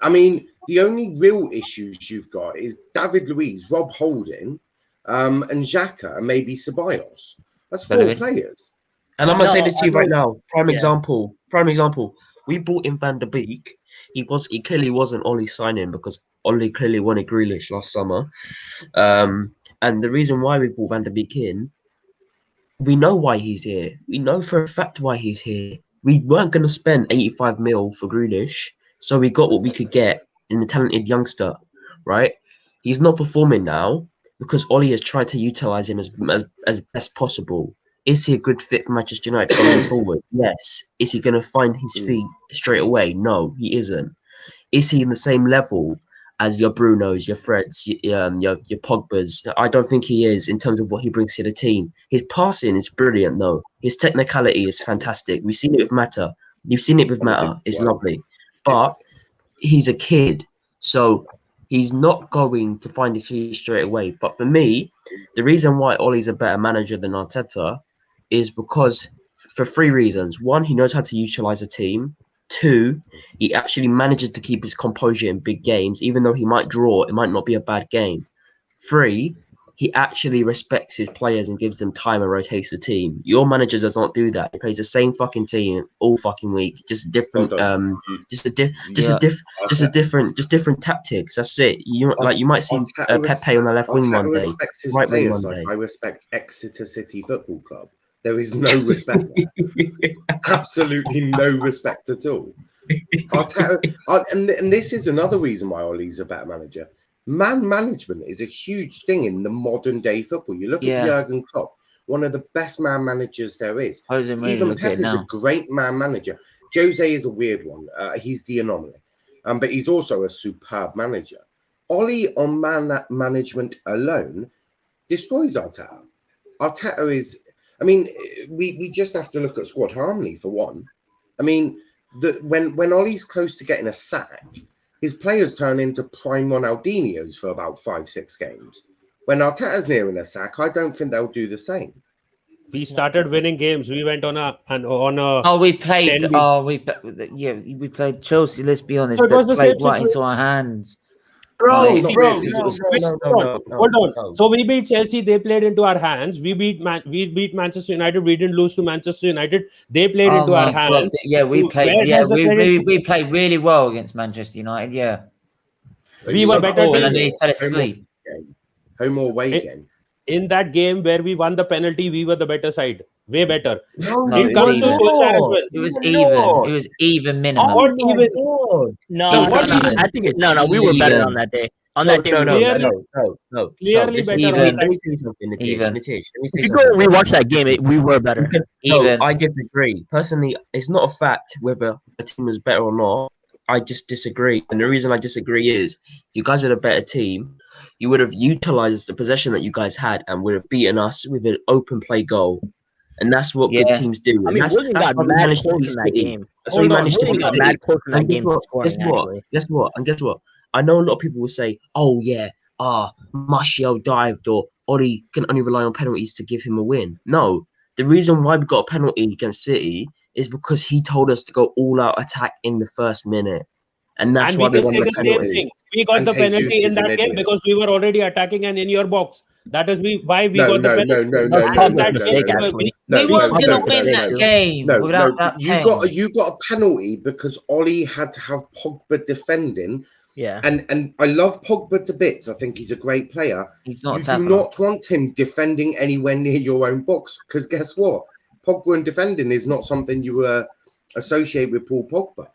I mean, the only real issues you've got is David Luiz, Rob Holding, and Xhaka, and maybe Ceballos. That's 4 players. And I'm gonna say this to you right now. Prime example. We brought in Van der Beek. He clearly wasn't Ollie signing because Ollie clearly wanted Grealish last summer. And the reason why we brought Van der Beek in, we know why he's here. We know for a fact why he's here. We weren't going to spend 85 mil for Grealish, so we got what we could get in the talented youngster, right? He's not performing now because Ollie has tried to utilize him as best possible. Is he a good fit for Manchester United going forward? Yes. Is he going to find his feet straight away? No, he isn't. Is he in the same level as your Brunos, your Freds, your Pogbas? I don't think he is in terms of what he brings to the team. His passing is brilliant, though. His technicality is fantastic. We've seen it with Mata. You've seen it with Mata. It's lovely. But he's a kid, so he's not going to find his feet straight away. But for me, the reason why Ollie's a better manager than Arteta is because for 3 reasons. 1, he knows how to utilize a team. 2, he actually manages to keep his composure in big games, even though he might draw, it might not be a bad game. 3, he actually respects his players and gives them time and rotates the team. Your manager does not do that. He plays the same fucking team all fucking week, just different, different tactics. That's it. You might see Pepe on the left wing one day, right wing one day. I respect Exeter City Football Club. There is no respect there. Absolutely no respect at all. And this is another reason why Ollie's a better manager. Man management is a huge thing in the modern day football. You look at Jurgen Klopp, one of the best man managers there is. Even Pep is a great man manager. Jose is a weird one. He's the anomaly. But he's also a superb manager. Ollie on man management alone destroys Arteta. Arteta is... I mean, we just have to look at squad harmony for one. I mean, when Ollie's close to getting a sack, his players turn into prime Ronaldinho's for about 5-6 games. When Arteta's nearing a sack, I don't think they'll do the same. We started winning games. We went on a. We played Chelsea. Let's be honest, they played right into our hands. Bro, hold on. So we beat Chelsea. They played into our hands. We beat Manchester United. We didn't lose to Manchester United. They played into our hands. Yeah, we played. Yeah, we played really well against Manchester United. Yeah, we were better. And they fell asleep. Home or away game. In that game where we won the penalty, we were the better side. Way better. It was even. It was even minimum. I think no. We were better on that day. On that day, no. Clearly better. Let me say something, Nitish. If you go rewatch that game, we were better. No, I disagree. Personally, it's not a fact whether a team was better or not. I just disagree. And the reason I disagree is you guys were the better team. You would have utilized the possession that you guys had and would have beaten us with an open play goal. And that's what good teams do. I mean, William got mad close in that game. That's what he managed to beat mad close in that game. Guess what? I know a lot of people will say, oh, yeah, Martial dived or Ollie can only rely on penalties to give him a win. No, the reason why we got a penalty against City is because he told us to go all-out attack in the first minute. And that's why we won the penalty. We got the penalty in that game because we were already attacking and in your box. That is why we got the penalty. We weren't going to win that game without that pen. You got a penalty because Ollie had to have Pogba defending. Yeah. And I love Pogba to bits. I think he's a great player. He's not you do not want him defending anywhere near your own box because guess what? Pogba and defending is not something you associate with Paul Pogba.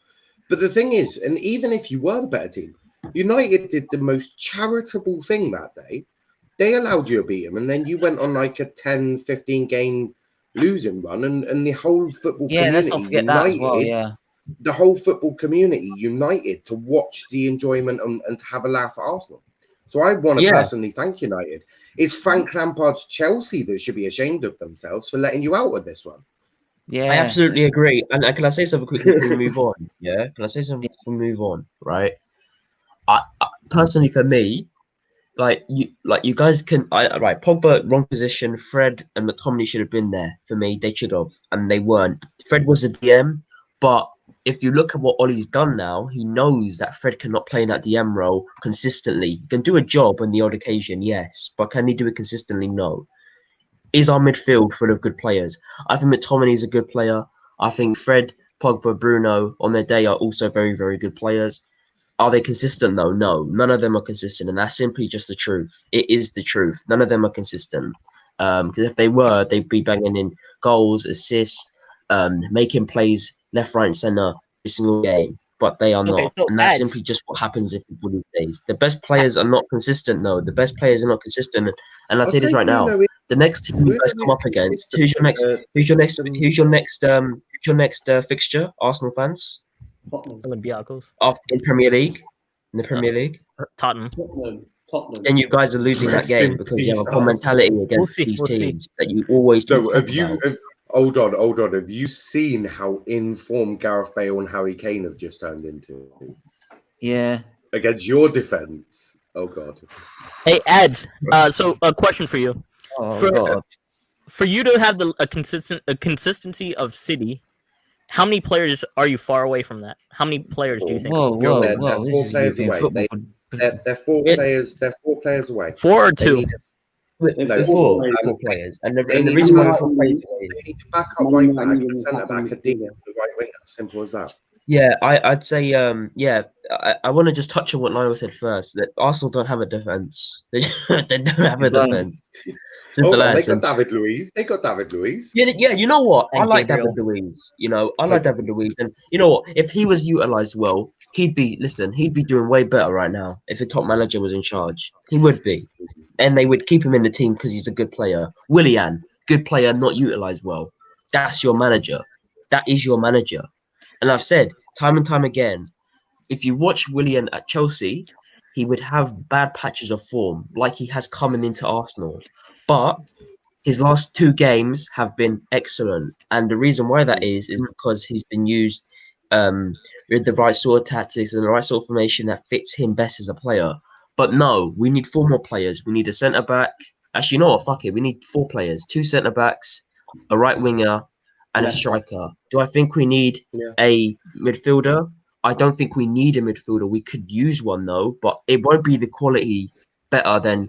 But the thing is, and even if you were the better team, United did the most charitable thing that day. They allowed you to beat them, and then you went on like a 10, 15 game losing run, and the whole football community united. The whole football community united to watch the enjoyment and to have a laugh at Arsenal. So I want to personally thank United. It's Frank Lampard's Chelsea that should be ashamed of themselves for letting you out of this one. Yeah, I absolutely agree. And can I say something quickly before we move on? Yeah, can I say something before we move on? Right. I personally, for me, you guys can. Right, Pogba wrong position. Fred and McTominay should have been there for me. They should have, and they weren't. Fred was a DM, but if you look at what Ollie's done now, he knows that Fred cannot play in that DM role consistently. He can do a job on the odd occasion, yes, but can he do it consistently? No. Is our midfield full of good players? I think McTominay is a good player. I think Fred, Pogba, Bruno on their day are also very, very good players. Are they consistent though? No, none of them are consistent, and that's simply just the truth. It is the truth. None of them are consistent. Because if they were, they'd be banging in goals, assists, making plays left, right, and centre every single game. But they are not, and that's simply just what happens in football these days. The best players are not consistent, though. The best players are not consistent, and I'll say this right now: the next team you guys come up against, who's your next fixture? Arsenal fans. Olympiacos. In Premier League, in the Premier League, Tottenham. Then you guys are losing that game because you have a common mentality against these teams that you always do. Hold on. Have you seen how informed Gareth Bale and Harry Kane have just turned into? Yeah. Against your defense. Oh God. Hey, Ads. So a question for you. For you to have a consistency of City, how many players are you far away from that? How many players do you think? They're 4 players away. They're 4 players. They're 4 players away. 4 or 2? No, 4 players. And the reason why 4 players they need to back up right back, a centre back, a deep, the right winger. Simple as that. Yeah, I'd say I want to just touch on what Niall said first. That Arsenal don't have a defense. They don't have a defense. Simple as. They got David Luiz. Yeah. You know what? I like David Luiz. I like David Luiz, and you know what? If he was utilized well, he'd be doing way better right now. If a top manager was in charge, he would be, and they would keep him in the team because he's a good player. Willian, good player, not utilized well. That's your manager. That is your manager. And I've said time and time again, if you watch Willian at Chelsea, he would have bad patches of form, like he has coming into Arsenal. But his last 2 games have been excellent. And the reason why that is because he's been used with the right sort of tactics and the right sort of formation that fits him best as a player. But no, we need 4 more players. We need a centre-back. Actually, you know what? Fuck it. We need 4 players. 2 centre-backs, a right winger, and a striker. Do I think we need a midfielder? I don't think we need a midfielder. We could use one, though, but it won't be the quality better than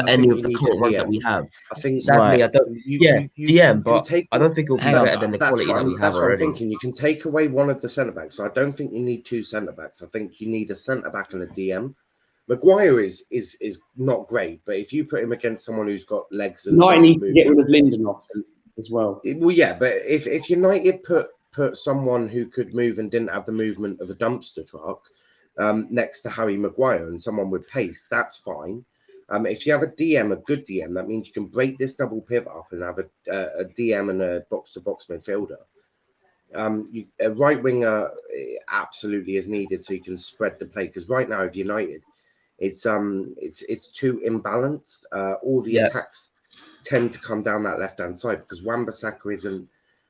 any of the current ones that we have. I think, sadly, I don't. DM, but I don't think it'll be better than the quality that we have that's already. What I'm thinking. You can take away one of the centre backs. So I don't think you need 2 centre backs. I think you need a centre back and a DM. Maguire is not great, but if you put him against someone who's got legs and I need to get rid of Lindelof as well. Well, yeah, but if United put someone who could move and didn't have the movement of a dumpster truck next to Harry Maguire and someone with pace, that's fine. If you have a DM, a good DM, that means you can break this double pivot up and have a DM and a box-to-box midfielder. A right winger absolutely is needed so you can spread the play. Because right now, with United, it's too imbalanced. All the attacks tend to come down that left-hand side because Wan-Bissaka isn't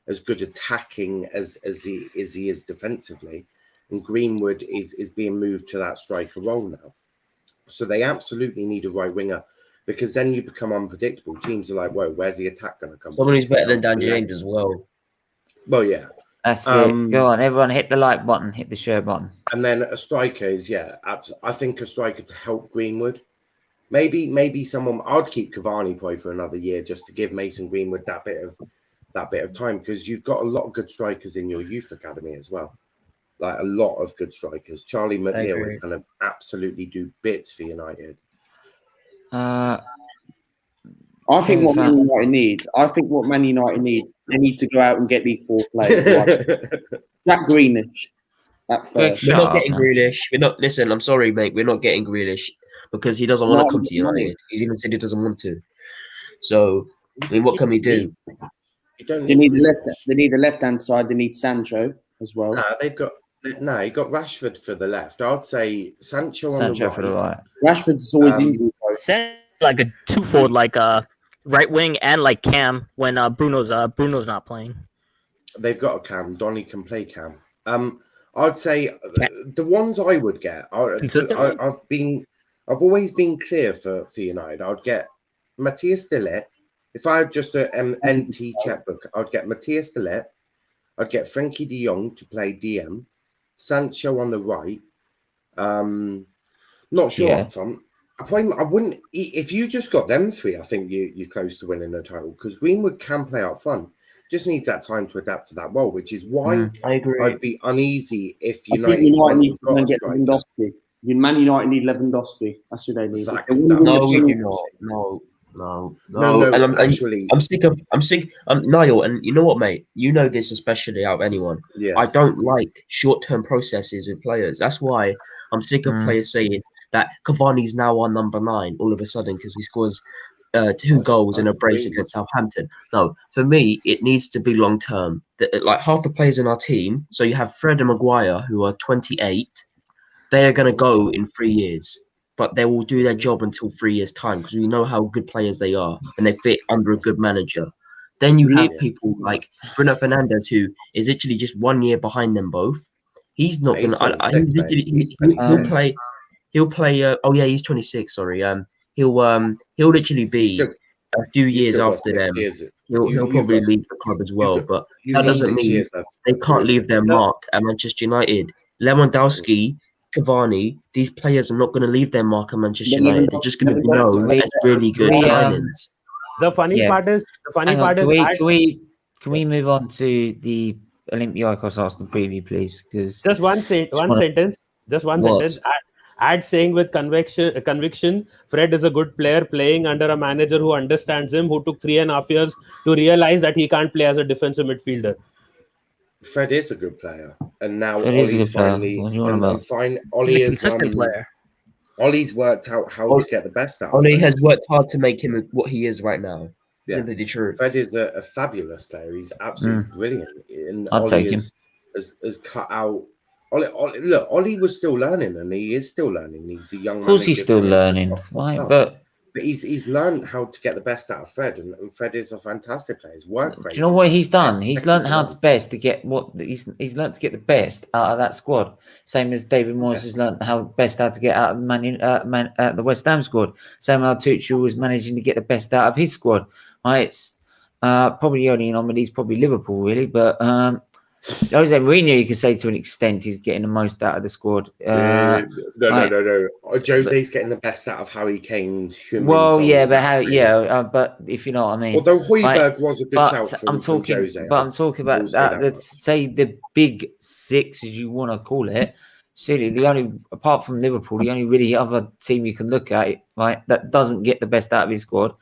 as good attacking as he is defensively. And Greenwood is being moved to that striker role now. So they absolutely need a right winger because then you become unpredictable. Teams are like, whoa, where's the attack going to come from? Someone who's better than Dan James as well. Well, yeah. That's it. Go on, everyone hit the like button, hit the share button. And then a striker is, I think a striker to help Greenwood. maybe someone. I'd keep Cavani probably for another year just to give Mason Greenwood that bit of time, because you've got a lot of good strikers in your youth academy as well. Like a lot of good strikers. Charlie McNeil is going to absolutely do bits for United. I think what Man United needs, they need to go out and get these 4 players. Jack Grealish at first. We're not getting Grealish. We're not. Listen, I'm sorry, mate. We're not getting Grealish because he doesn't want to come to United. He's even said he doesn't want to. So, I mean, what can we do? They need the left-hand side. They need Sancho as well. You got Rashford for the left. I'd say Sancho on the right. For the right. Rashford's always injured. Like a twofold, like right wing and like Cam when Bruno's not playing. They've got a Cam. Donny can play Cam. I'd say the ones I would get. I've always been clear for United. I'd get Matthias de Ligt. If I had just an empty checkbook, I'd get Matthias de Ligt. I'd get Frankie de Jong to play DM. Sancho on the right. Not sure up front. I wouldn't. If you just got them 3, I think you're close to winning the title, because Greenwood can play up front. Just needs that time to adapt to that role, which is why I agree. I'd be uneasy if United need to get Lewandowski. Man United need Lewandowski. That's who they need. No, we do not. No. And I'm sick. Niall, and you know what, mate? You know this especially out of anyone. Yeah. I don't like short-term processes with players. That's why I'm sick of players saying that Cavani's now our number 9 all of a sudden because he scores 2 goals in a brace against Southampton. No, for me, it needs to be long-term. Like half the players in our team, so you have Fred and Maguire, who are 28, they are going to go in 3 years. But they will do their job until 3 years' time because we know how good players they are and they fit under a good manager. Then you have people like Bruno Fernandes, who is literally just 1 year behind them both. He's not going to. He'll play. Oh yeah, he's 26. Sorry. He'll literally be a few years after them. He'll probably leave the club as well. But that doesn't mean they can't leave their mark at Manchester United. Lewandowski, Cavani, these players are not going to leave their mark at Manchester United. They're just going to be known as really good signings. The funny part is. Can we move on to the Olympiacos Arsenal preview, please? Because just one sentence. Add saying with conviction, Fred is a good player playing under a manager who understands him, who took 3.5 years to realize that he can't play as a defensive midfielder. Fred is a good player, and now Ollie's finally Ollie is a consistent player. Ollie's worked out how to get the best out. Ollie has worked hard to make him what he is right now. Simply the truth. Fred is a fabulous player. He's absolutely brilliant, and I'll take him. Has cut out. Ollie was still learning, and he is still learning. He's a young man. Of course, he's still learning. Why? But he's learned how to get the best out of Fred, and Fred is a fantastic player. His work rate. Do you know what he's done? He's learned how to best to get what he's learned to get the best out of that squad. Same as David Moyes has learned how to get out of the West Ham squad. Same how Tuchel was managing to get the best out of his squad. Right? It's probably only anomalies, probably Liverpool really, but Jose Mourinho, you could say to an extent, he's getting the most out of the squad. No. Jose's getting the best out of Harry Kane. But if you know what I mean. Although Højbjerg was a good shout for Jose. I'm talking about that. Say the big 6, as you want to call it. See, the only apart from Liverpool, the only really other team you can look at, right, that doesn't get the best out of his squad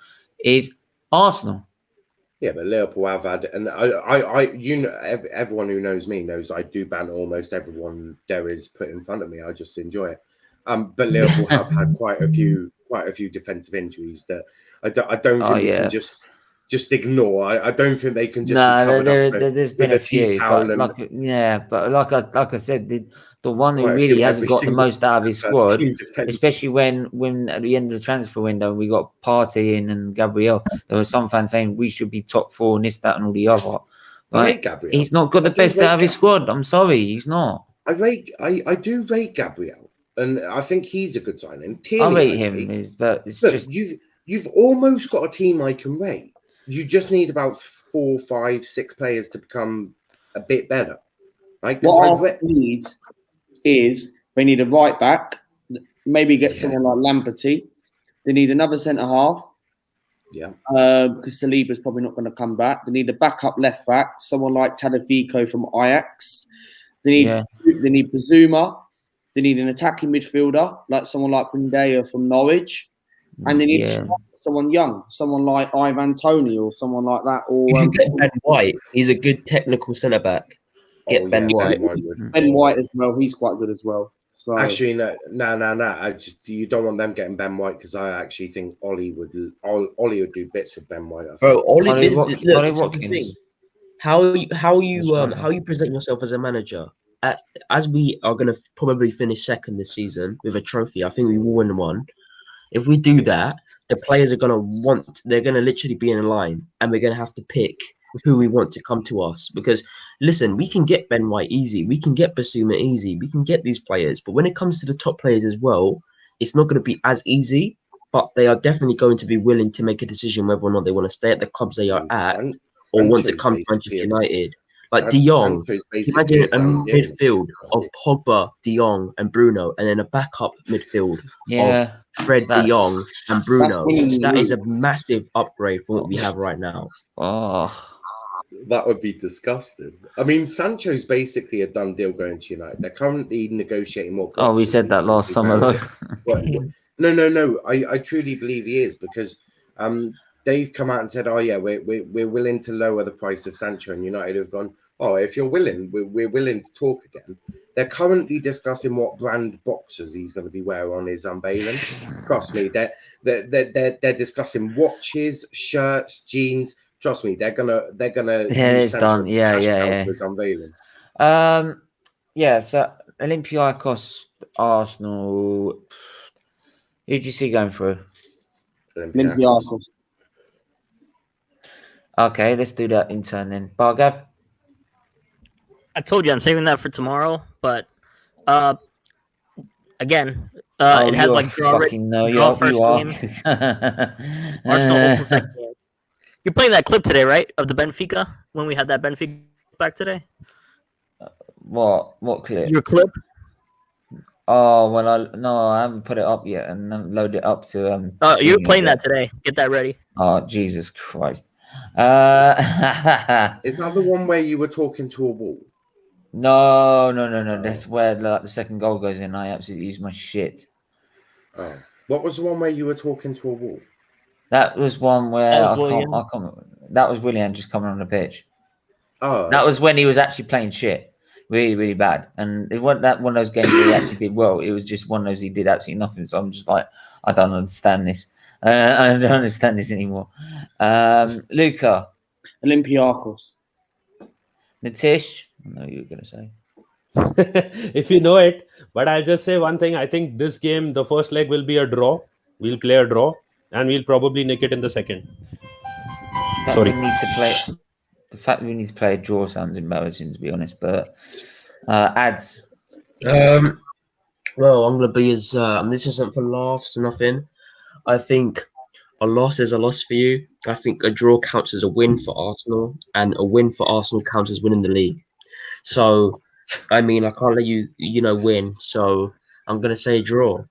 is Arsenal. Yeah, but Liverpool have had, and everyone who knows me knows I do ban almost everyone there is put in front of me. I just enjoy it. But Liverpool have had quite a few defensive injuries that I don't think you can just ignore. I don't think they can just. No, there's been a few. But like I said, the one who really hasn't got the most out of his squad, especially when at the end of the transfer window we got Partey in and Gabriel. There were some fans saying we should be top 4 and this, that, and all the other. Right? He's not got the best out of his squad. I'm sorry, he's not. I do rate Gabriel, and I think he's a good signing. I rate him, but it's just you've almost got a team I can rate. You just need about 4, 5, 6 players to become a bit better. Like what we need a right back, maybe get someone like Lamperty, They need another centre half. Yeah. Because Saliba's probably not going to come back. They need a backup left back, someone like Tagliafico from Ajax. They need Bazuma. They need an attacking midfielder, like someone like Brindea from Norwich. And they need someone young, someone like Ivan Toney or someone like that. Or you could get Ben White. He's a good technical centre back. Get Ben White. Ben White as well. He's quite good as well. So actually, no. You don't want them getting Ben White because I actually think Ollie would do bits with Ben White. Bro, Ollie Watkins. How you present yourself as a manager? As we are going to probably finish second this season with a trophy, I think we will win one. If we do that, the players are they're going to literally be in a line, and we're going to have to pick who we want to come to us. Because, listen, we can get Ben White easy. We can get Basuma easy. We can get these players. But when it comes to the top players as well, it's not going to be as easy. But they are definitely going to be willing to make a decision whether or not they want to stay at the clubs they are at or want to come to Manchester United. Like De Jong, imagine a midfield of Pogba, De Jong, and Bruno, and then a backup midfield of Fred, De Jong, and Bruno. That is a massive upgrade from what we have right now. Oh, that would be disgusting. I mean, Sancho's basically a done deal going to United. They're currently negotiating more. Oh, we said that last summer, though. No. I truly believe he is because they've come out and said, "Oh yeah, we're willing to lower the price of Sancho," and United have gone, "Oh, if you're willing, we're willing to talk again." They're currently discussing what brand boxers he's going to be wearing on his unveiling. Trust me, they're discussing watches, shirts, jeans. Trust me, they're gonna. Yeah, it's done. Yeah. His unveiling. So Olympiacos, Arsenal. Who do you see going through? Olympiacos. Okay, let's do that in turn then. Bargav? I told you I'm saving that for tomorrow, but again, it has like draw first game. Arsenal opens second game. You're playing that clip today, right? Of the Benfica when we had that Benfica back today. What clip? Your clip. Oh well, I haven't put it up yet, and load it up to. Oh, you're playing that today. Get that ready. Oh Jesus Christ! Is that the one where you were talking to a wall? No. That's where the second goal goes in. I absolutely use my shit. Oh, what was the one where you were talking to a wall? That was one where I can't. That was Willian just coming on the pitch. Oh, that was when he was actually playing shit. Really, really bad. And it wasn't that one of those games where he actually did well. It was just one of those he did absolutely nothing. So I'm just like, I don't understand this. I don't understand this anymore. Luca. Olympiacos. Natish. I know you were going to say. If you know it. But I'll just say one thing. I think this game, the first leg will be a draw. We'll play a draw. And we'll probably nick it in the second. Sorry. The fact that we need to play a draw sounds embarrassing, to be honest. But ads. Well, I'm gonna be as this isn't for laughs, nothing. I think a loss is a loss for you. I think a draw counts as a win for Arsenal, and a win for Arsenal counts as winning the league. So, I mean, I can't let you win. So I'm gonna say a draw.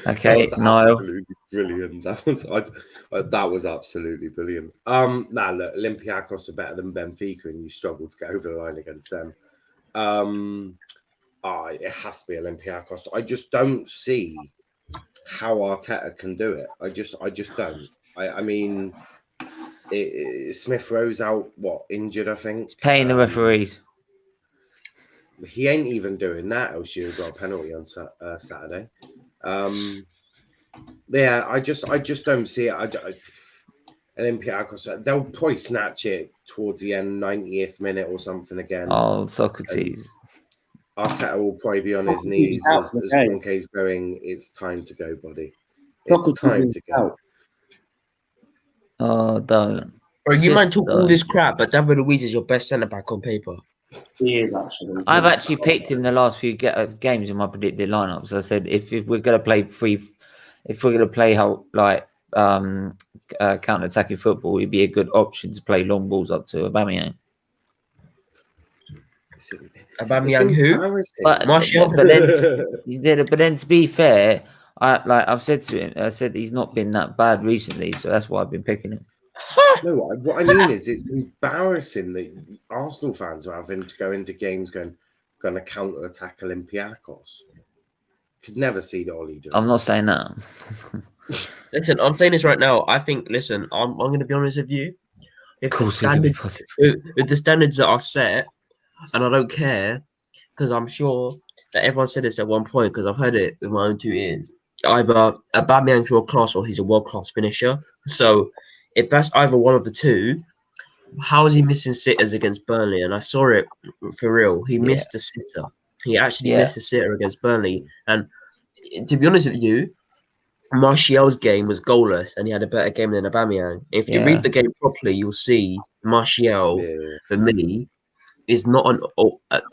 Okay, Niall. Absolutely brilliant. That was absolutely brilliant. Look, Olympiacos are better than Benfica, and you struggle to get over the line against them. It has to be Olympiacos. I just don't see how Arteta can do it. I just don't. I mean, Smith Rowe's out. What, injured? I think. He's paying the referees. He ain't even doing that. O'Shea got a penalty on Saturday. I just don't see it. Olympiacos, they'll probably snatch it towards the end, 90th minute or something again. Oh, Socrates. Arteta will probably be on his knees as Monkey's going. It's time to go, buddy. It's time to go. Oh, don't. Bro, you might talk all this crap, but David Luiz is your best centre back on paper. He is actually. I've actually picked him the last few games in my predicted lineups. I said if we're going to play if we're going to play how counter-attacking football, it'd be a good option to play long balls up to Aubameyang. Aubameyang who? But then to be fair, I've said to him, I said he's not been that bad recently, so that's why I've been picking him. No, what I mean is it's embarrassing that Arsenal fans are having to go into games going to counter attack Olympiacos. Could never see the Ollie do. I'm not saying that. Listen, I'm saying this right now. I think. Listen, I'm going to be honest with you. If the standards that are set, and I don't care, because I'm sure that everyone said this at one point, because I've heard it with my own 2 ears. Either Aubameyang's world class or he's a world class finisher. So if that's either one of the two, how is he missing sitters against Burnley? And I saw it for real. He missed a sitter. He actually missed a sitter against Burnley. And to be honest with you, Martial's game was goalless, and he had a better game than Aubameyang. If you read the game properly, you'll see Martial for me is not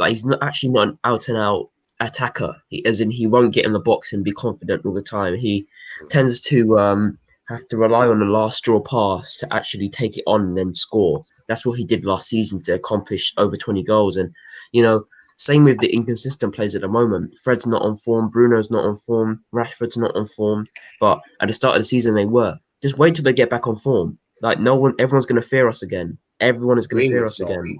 he's not an out and out attacker. He won't get in the box and be confident all the time. He tends to have to rely on the last straw pass to actually take it on and then score. That's what he did last season to accomplish over 20 goals. And same with the inconsistent players at the moment. Fred's not on form. Bruno's not on form. Rashford's not on form. But at the start of the season, they were. Just wait till they get back on form. Like everyone's going to fear us again. Everyone is going to fear us again.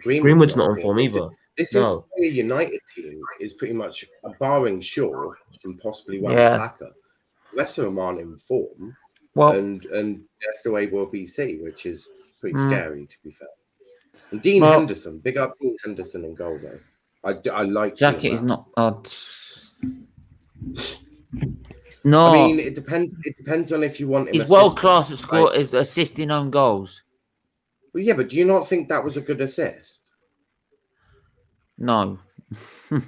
Greenwood's not on form either. This United team is pretty much barring Shaw and possibly Wan-Bissaka. The rest of them aren't in form. Well, and that's the way we'll be seen, which is pretty scary, to be fair. And Dean Henderson, big up Dean Henderson in goal though. I like Jacket is not. No, I mean it depends. It depends on if you want him. He's world class at is assisting on goals. Well, yeah, but do you not think that was a good assist? No.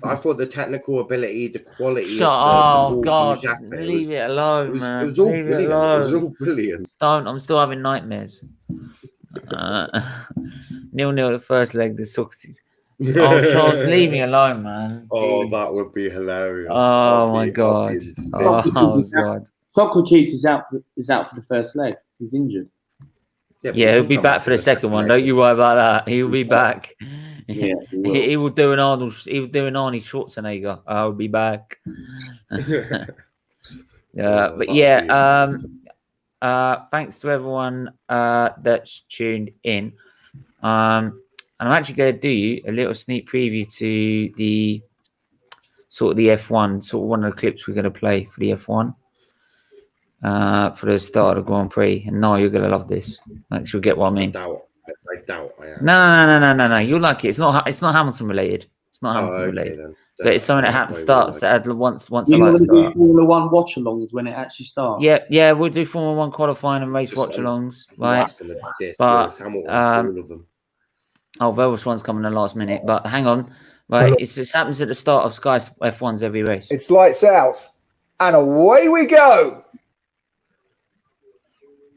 I thought the technical ability, the quality. Oh God, leave it alone, man. It was all brilliant. It was all brilliant. I'm still having nightmares. 0-0 the first leg. The Socrates. Oh, Charles, leave me alone, man. Oh, Jeez. that would be hilarious. Oh my God. Oh God. Socrates is out for the first leg. He's injured. Yeah, he'll be back for the second one. Don't you worry about that. He'll be back. Yeah, he will do an Arnold. He will do an Arnie Schwarzenegger. I'll be back. But yeah. Thanks to everyone that's tuned in. And I'm actually going to do a little sneak preview to the F1, sort of one of the clips we're going to play for the F1 for the start of the Grand Prix. And no, you're going to love this. Like, you'll get what I mean. I doubt I am. No. You'll like it. It's not Hamilton related. It's not Hamilton related. Then. But it's something that happens once the lights start. You want to do Formula 1 watch-alongs when it actually starts? Yeah, we'll do Formula 1 qualifying and race watch-alongs, right? But Velvet's one's coming in the last minute, but hang on, right? It just happens at the start of Sky F1's every race. It's lights out, and away we go.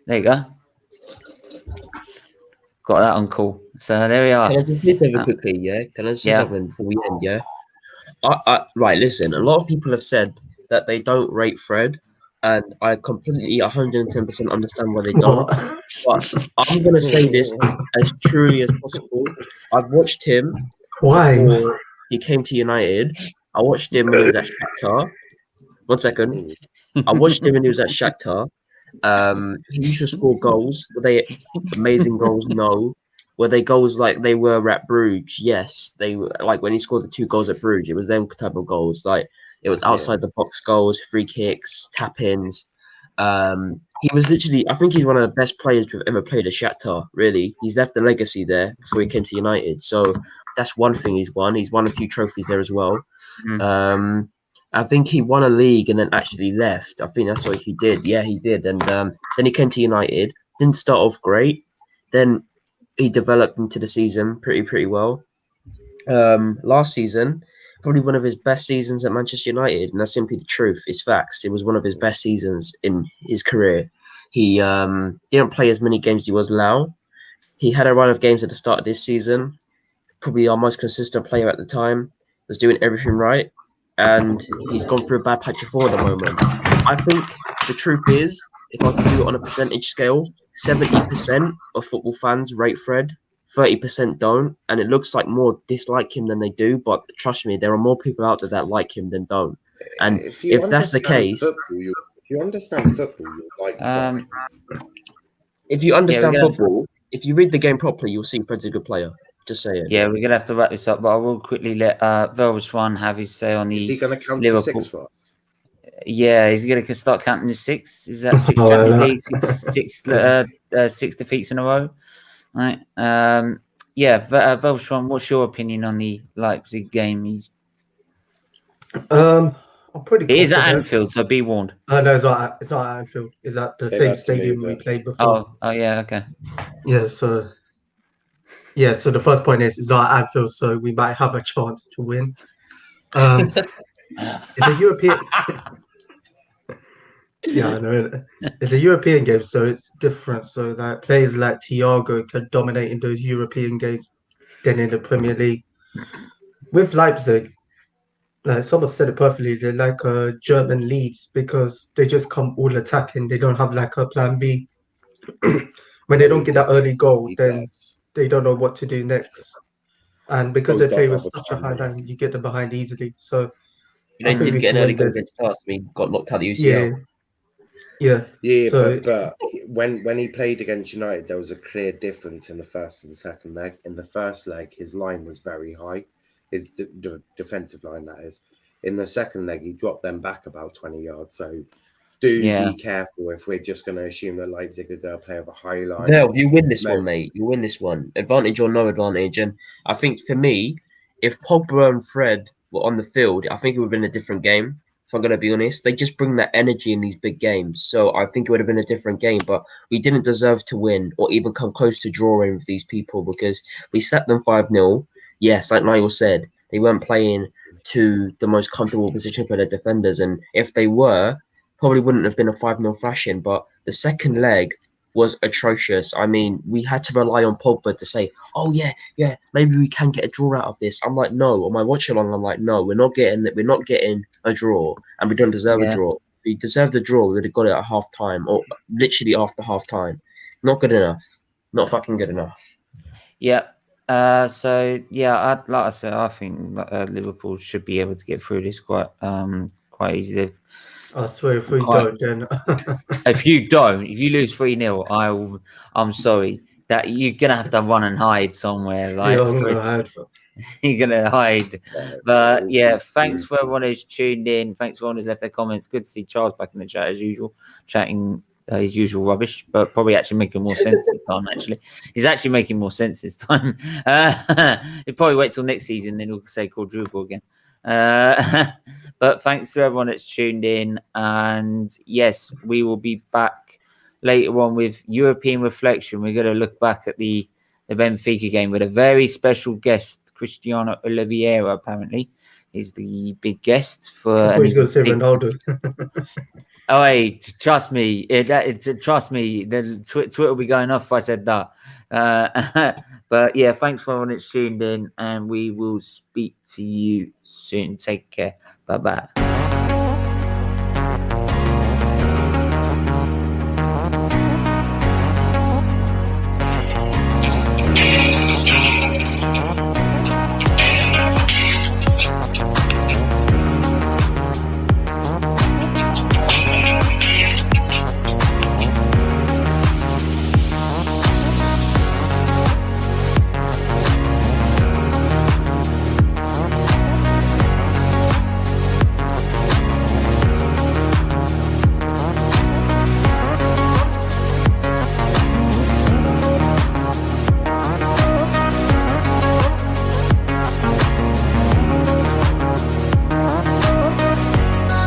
There you go. Got that on call. So there we are. Can I just say something quickly? Yeah. Can I just say something before we end? Yeah. Right. Listen. A lot of people have said that they don't rate Fred, and I completely 110% understand why they don't. But I'm gonna say this as truly as possible. I've watched him. Why? Before he came to United. I watched him when he was at Shakhtar. 1 second. I watched him when he was at Shakhtar. He used to score goals. Were they amazing goals? No. Were they goals like they were at Bruges? Yes. They were, like when he scored the 2 goals at Bruges, it was them type of goals. Like it was outside the box goals, free kicks, tap-ins. He was literally, I think he's one of the best players to have ever played at Shakhtar, really. He's left a legacy there before he came to United. So that's one thing he's won. He's won a few trophies there as well. I think he won a league and then actually left. I think that's what he did. Yeah, he did. And then he came to United. Didn't start off great. Then he developed into the season pretty well. Last season, probably one of his best seasons at Manchester United. And that's simply the truth. It's facts. It was one of his best seasons in his career. He didn't play as many games as he was now. He had a run of games at the start of this season. Probably our most consistent player at the time. Was doing everything right. And he's gone through a bad patch of form at the moment. I think the truth is, if I was to do it on a percentage scale, 70% of football fans rate Fred, 30% don't. And it looks like more dislike him than they do. But trust me, there are more people out there that like him than don't. And if that's the case, if you understand football, you'll like fine. If you understand football, if you read the game properly, you'll see Fred's a good player. Just saying. Yeah, we're gonna have to wrap this up, but I will quickly let Velverswan have his say on the. Is he going to count Liverpool. to 6 for us? Yeah, he's going to start counting the 6. Is that 6 Champions League, six defeats in a row? Right. Velshwan, what's your opinion on the Leipzig game? I'm pretty confident. It is at Anfield, so be warned. No, it's not at Anfield. It's at the same stadium we played before. Oh, yeah, okay. Yeah, so the first point is it's not at Anfield, so we might have a chance to win. It's a European. Yeah, I know. It's a European game, so it's different. So that players like Thiago can dominate in those European games than in the Premier League. With Leipzig, like someone said it perfectly, they're like a German Leeds because they just come all attacking. They don't have like a plan B. When they don't get that early goal, then they don't know what to do next. And because they play with such a high line, you get them behind easily. So they did get an early goal against us. We got knocked out the UCL. Yeah. But when he played against United, there was a clear difference in the first and the second leg. In the first leg, his line was very high, his defensive line, that is. In the second leg, he dropped them back about 20 yards. So be careful if we're just going to assume that Leipzig are going to play with a high line. No, you win this one, mate. You win this one. Advantage or no advantage. And I think for me, if Pogba and Fred were on the field, I think it would have been a different game. If I'm going to be honest, they just bring that energy in these big games. So I think it would have been a different game, but we didn't deserve to win or even come close to drawing with these people because we slapped them 5-0. Yes, like Niall said, they weren't playing to the most comfortable position for their defenders. And if they were, probably wouldn't have been a 5-0 thrashing. But the second leg was atrocious. I mean, we had to rely on Pogba to say, oh, yeah, maybe we can get a draw out of this. I'm like, no. On my watch-along, I'm like, no, we're not getting a draw, and we don't deserve a draw. If we deserved a draw, we would have got it at half-time, or literally after half-time. Not good enough. Not fucking good enough. Yeah. Like I said, I think Liverpool should be able to get through this quite easily. I swear, if we don't, then if you lose 3-0, I'm sorry that you're gonna have to run and hide somewhere. Like you're gonna hide. But yeah, thanks for everyone who's tuned in. Thanks for everyone who's left their comments. Good to see Charles back in the chat as usual, chatting his usual rubbish, but probably actually making more sense this time. Actually, he's actually making more sense this time. He'll probably wait till next season, then he'll say quadruple again. But thanks to everyone that's tuned in, and yes, we will be back later on with European reflection. We're going to look back at the Benfica game with a very special guest, Cristiano Oliveira. Apparently, is the big guest for. He's going to say Ronaldo. Oh, hey, trust me. Trust me. The Twitter will be going off if I said that. But yeah, thanks for everyone that's tuned in, and we will speak to you soon. Take care. Bye-bye.